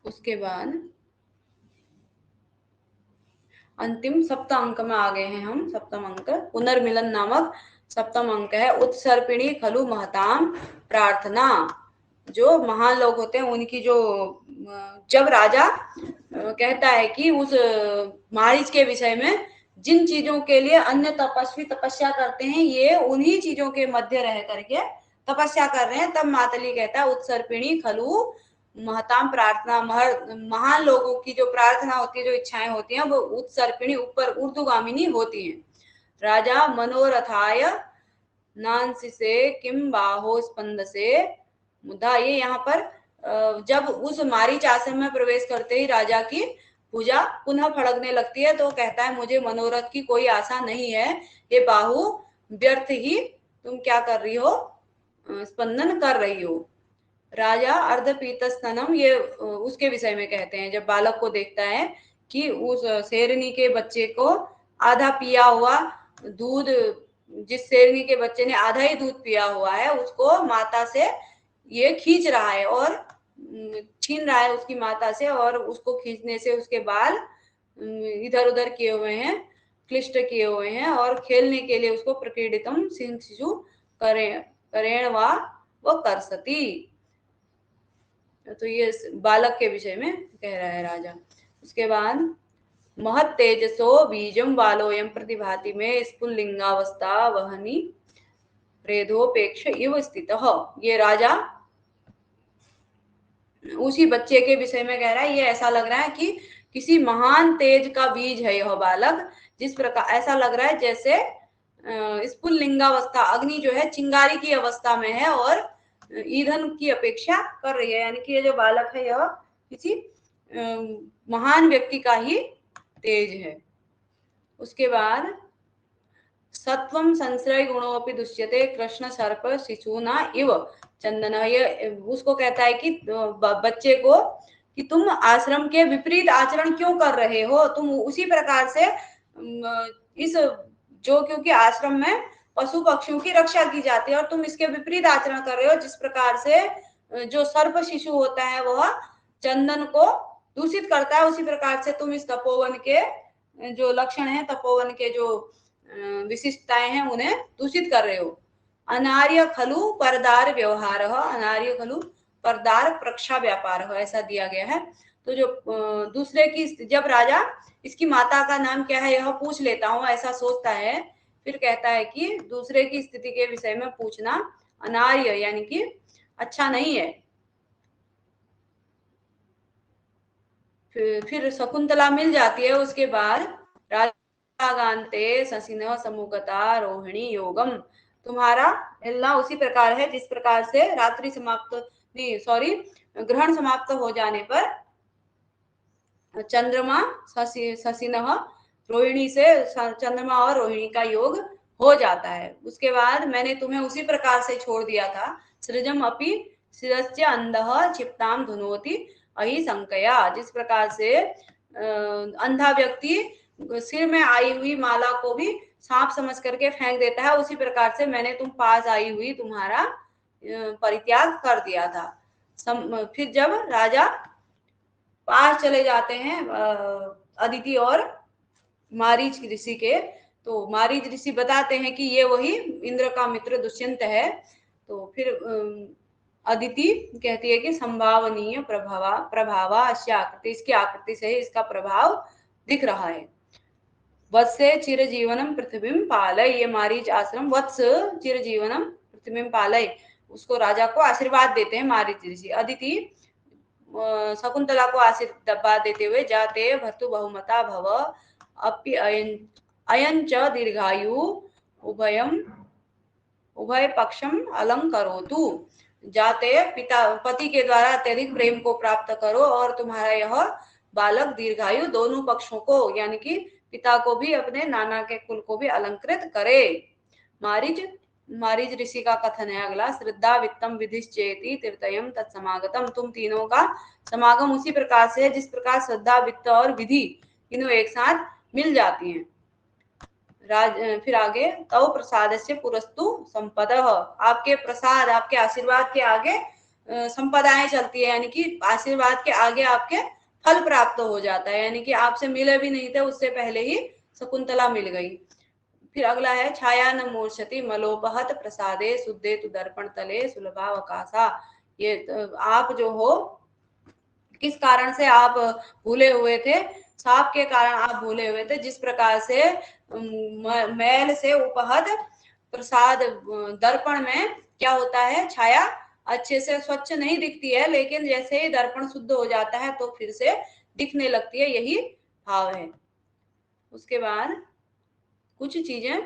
उसके बाद अंतिम सप्तम अंक में आ गए हैं हम। सप्तम अंक पुनर्मिलन नामक सप्तम अंक है। उत्सर्पिणी खलु महताम प्रार्थना, जो महान लोग होते हैं उनकी जो जब राजा कहता है कि उस मारीच के विषय में जिन चीजों के लिए अन्य तपस्वी तपस्या करते हैं ये उन्हीं चीजों के मध्य रह करके तपस्या कर रहे हैं, तब मातली कहता है उत्सर्पिणी खलु महताम प्रार्थना, महान लोगों की जो प्रार्थना होती है, जो इच्छाएं होती हैं वो उत्सर्पिणी ऊपर ऊर्ध्वगामिनी होती हैं। राजा मनोरथाय नांसी से किम बाहो स्पंद से मुद्दा, ये यहाँ पर जब उस मारीच आश्रम में प्रवेश करते ही राजा की भुजा पुनः फड़कने लगती है, तो कहता है मुझे मनोरथ की कोई आशा नहीं है, ये बाहु व्यर्थ ही तुम क्या कर रही हो, स्पंदन कर रही हो। राजा अर्धपीत स्तनम, ये उसके विषय में कहते हैं जब बालक को देखता है कि उस शेरनी के बच्चे को आधा पिया हुआ दूध, जिस शेरनी के बच्चे ने आधा ही दूध पिया हुआ है उसको माता से ये खींच रहा है और छीन रहा है उसकी माता से, और उसको खींचने से उसके बाल इधर उधर किए हुए हैं, क्लिष्ट किए हुए हैं, और खेलने के लिए उसको प्रकीर्णितम सिंह शिशु करेण वो कर सती। तो ये बालक के विषय में कह रहा है राजा। उसके बाद महत तेजसो बीजम बालोयम प्रतिभाति में स्फुल्लिंगावस्था वहनी रेधोपेक्ष इव स्थित। ये राजा उसी बच्चे के विषय में कह रहा है, ये ऐसा लग रहा है कि किसी महान तेज का बीज है यह बालक, जिस प्रकार ऐसा लग रहा है जैसे स्फुल्लिंगावस्था, अग्नि जो है चिंगारी की अवस्था में है और ईंधन की अपेक्षा कर रही है, यानी कि ये जो बालक है यह किसी महान व्यक्ति का ही तेज है। उसके बाद सत्वम संश्रय गुणोपि दुष्यते कृष्ण सर्प शिशुना इव चंदन, ये उसको कहता है कि बच्चे को कि तुम आश्रम के विपरीत आचरण क्यों कर रहे हो, तुम उसी प्रकार से इस जो, क्योंकि आश्रम में पशु पक्षियों की रक्षा की जाती है और तुम इसके विपरीत आचरण कर रहे हो, जिस प्रकार से जो सर्प शिशु होता है वह चंदन को दूषित करता है, उसी प्रकार से तुम इस तपोवन के जो लक्षण है, तपोवन के जो विशिष्टताएं हैं उन्हें दूषित कर रहे हो। अनार्य खलु परदार व्यवहार, अनार्य खलु परदार प्रक्षा व्यापार, ऐसा दिया गया है। तो जो दूसरे की, जब राजा इसकी माता का नाम क्या है यह पूछ लेता हूँ ऐसा सोचता है, फिर कहता है कि दूसरे की स्थिति के विषय में पूछना अनार्य यानी कि अच्छा नहीं है। फिर शकुंतला मिल जाती है। उसके बाद रागांते ससिन समुगता रोहिणी योगम, तुम्हारा हिलना उसी प्रकार है जिस प्रकार से रात्रि समाप्त नहीं सॉरी ग्रहण समाप्त हो जाने पर चंद्रमा ससिन रोहिणी से चंद्रमा और रोहिणी का योग हो जाता है। उसके बाद मैंने तुम्हें उसी प्रकार से छोड़ दिया था, सृजम अपि शिरस्य अंधः क्षिप्ताम धुनोति अहि संकया, जिस प्रकार से अंधा व्यक्ति सिर में आई हुई माला को भी सांप समझ करके फेंक देता है, उसी प्रकार से मैंने तुम पास आई हुई तुम्हारा परित्याग कर दिया था। फिर जब राजा पास चले जाते हैं अदिति और मारीच ऋषि के, तो मारीच ऋषि बताते हैं कि ये वही इंद्र का मित्र दुष्यंत है। तो फिर अदिति कहती है कि संभावनीय प्रभावा आकृति, इसकी आकृति से ही इसका प्रभाव दिख रहा है। वत्स चिर जीवनम पृथ्वी पालय, ये मारीच आश्रम वत्स चिर जीवनम पृथ्वी पालय, उसको राजा को आशीर्वाद देते हैं मारीच ऋषि। अदिति शकुंतला को आशीर्वाद देते हुए जाते भर्तु बहुमता भव अपि अयं च दीर्घायु उभय पक्षम अलंकरोतु, जाते पिता पति के द्वारा अत्यधिक प्रेम को प्राप्त करो और तुम्हारा यह बालक दीर्घायु दोनों पक्षों को यानी कि पिता को भी अपने नाना के कुल को भी अलंकृत करे। मारीच ऋषि का कथन है अगला, श्रद्धा वित्तम विधिश्चेति तीर्थयम तत्समागतम, तुम तीनों का समागम उसी प्रकार से है जिस प्रकार श्रद्धा वित्त और विधि तीनों एक साथ मिल जाती हैं। फिर आगे तव प्रसाद से पुरस्तु संपद, आपके प्रसाद आपके आशीर्वाद के आगे संपदाएं चलती है, यानी कि आशीर्वाद के आगे आपके फल प्राप्त हो जाता है, यानी कि आपसे मिले भी नहीं थे उससे पहले ही शकुंतला मिल गई। फिर अगला है छाया न मूर्छति मलोपहत प्रसादे शुद्धे तु दर्पण तले सुलभावकाशा, ये आप जो हो, किस कारण से आप भूले हुए थे, साप के कारण आप भूले हुए थे। जिस प्रकार से मैल से उपहत प्रसाद दर्पण में क्या होता है, छाया अच्छे से स्वच्छ नहीं दिखती है, लेकिन जैसे ही दर्पण शुद्ध हो जाता है तो फिर से दिखने लगती है, यही भाव है। उसके बाद कुछ चीजें,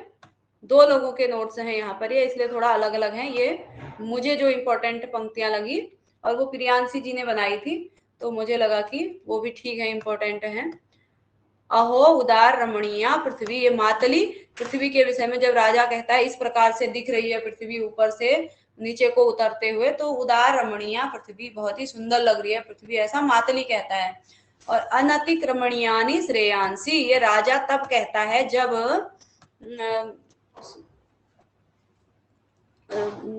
दो लोगों के नोट्स हैं यहाँ पर, ये इसलिए थोड़ा अलग अलग हैं। ये मुझे जो इम्पोर्टेंट पंक्तियां लगी और वो प्रियांशी जी ने बनाई थी, तो मुझे लगा कि वो भी ठीक है, इम्पोर्टेंट है। अहो उदार रमणीया पृथ्वी, ये मातली पृथ्वी के विषय में जब राजा कहता है इस प्रकार से दिख रही है पृथ्वी ऊपर से नीचे को उतरते हुए, तो उदार रमणीया पृथ्वी, बहुत ही सुंदर लग रही है पृथ्वी, ऐसा मातली कहता है। और अनतिक्रमणीयानि श्रेयांसी, ये राजा तब कहता है जब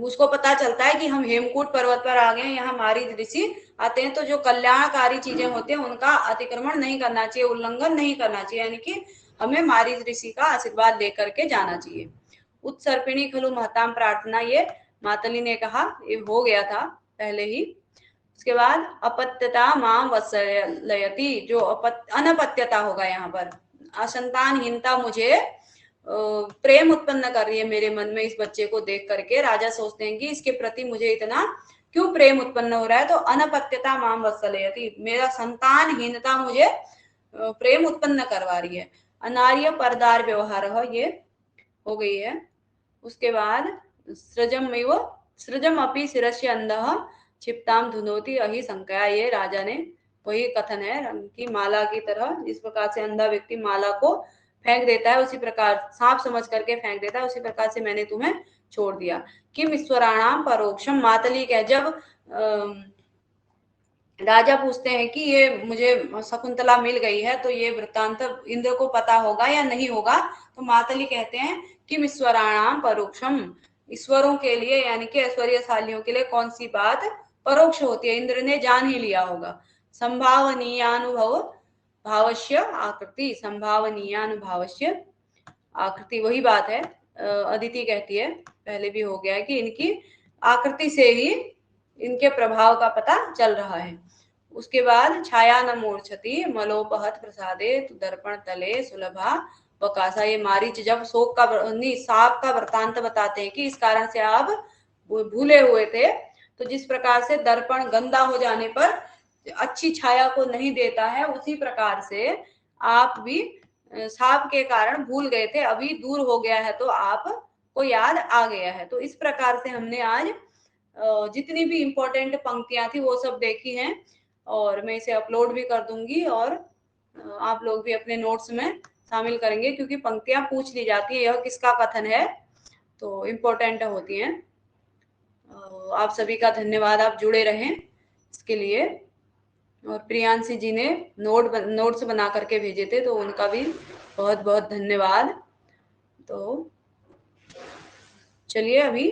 उसको पता चलता है कि हम हेमकूट पर्वत पर आ गए, यहाँ मारीच ऋषि आते हैं, तो जो कल्याणकारी चीजें होती हैं उनका अतिक्रमण नहीं करना चाहिए, उल्लंघन नहीं करना चाहिए, यानी कि हमें मारीच ऋषि का आशीर्वाद लेकर के जाना चाहिए। उत्सर्पिणी खलु महताम प्रार्थना, ये मातली ने कहा, ये हो गया था पहले ही। उसके बाद अपत्यता माम वत्सलयति, जो अनपत्यता होगा यहाँ पर, असंतानहीनता मुझे प्रेम उत्पन्न कर रही है मेरे मन में इस बच्चे को देख करके। राजा सोचते हैं कि इसके प्रति मुझे इतना क्यों प्रेम उत्पन्न हो रहा है, तो अनपत्यता माम वत्सलयति, मेरा संतानहीनता मुझे प्रेम उत्पन्न करवा रही है। अनार्य परदार व्यवहार, ये हो गई है। उसके बाद सृजम अपि शिरस्य अंधः क्षिप्ताम धुनोति अहि संकया, ये राजा ने वही कथन है कि माला की तरह, जिस प्रकार से अंधा व्यक्ति माला को फेंक देता है, उसी प्रकार सांप समझ करके फेंक देता है, उसी प्रकार से मैंने तुम्हें छोड़ दिया। किम ईश्वराणाम परोक्षम, मातली कह, जब राजा पूछते हैं कि ये मुझे शकुंतला मिल गई है, तो ये वृत्तांत इंद्र को पता होगा या नहीं होगा, तो मातली कहते हैं कि ईश्वराणाम परोक्षम, ईश्वरों के लिए यानी कि ऐश्वर्यशालियों के लिए कौन सी बात परोक्ष होती है, इंद्र ने जान ही लिया होगा। संभावनीयानुभव भावस्य आकृति, संभावनीयानुभावस्य आकृति, वही बात है। अदिति कहती है, पहले भी हो गया है, कि इनकी आकृति से ही इनके प्रभाव का पता चल रहा है। उसके बाद छाया न मूर्छति मलोपहत प्रसादे दर्पण तले सुलभा वकासा, ये मारीच जब शोक का साप का वृतांत बताते हैं कि इस कारण से आप भूले हुए थे, तो जिस प्रकार से दर्पण गंदा हो जाने पर अच्छी छाया को नहीं देता है, उसी प्रकार से आप भी साप के कारण भूल गए थे, अभी दूर हो गया है तो आप को याद आ गया है। तो इस प्रकार से हमने आज जितनी भी इम्पोर्टेंट पंक्तियां थी वो सब देखी हैं, और मैं इसे अपलोड भी कर दूंगी, और आप लोग भी अपने नोट्स में शामिल करेंगे, क्योंकि पंक्तियां पूछ ली जाती है यह किसका कथन है, तो इम्पोर्टेंट होती हैं। आप सभी का धन्यवाद, आप जुड़े रहें इसके लिए। और प्रियांशी जी ने नोट्स बना करके भेजे थे, तो उनका भी बहुत बहुत धन्यवाद। तो चलिए अभी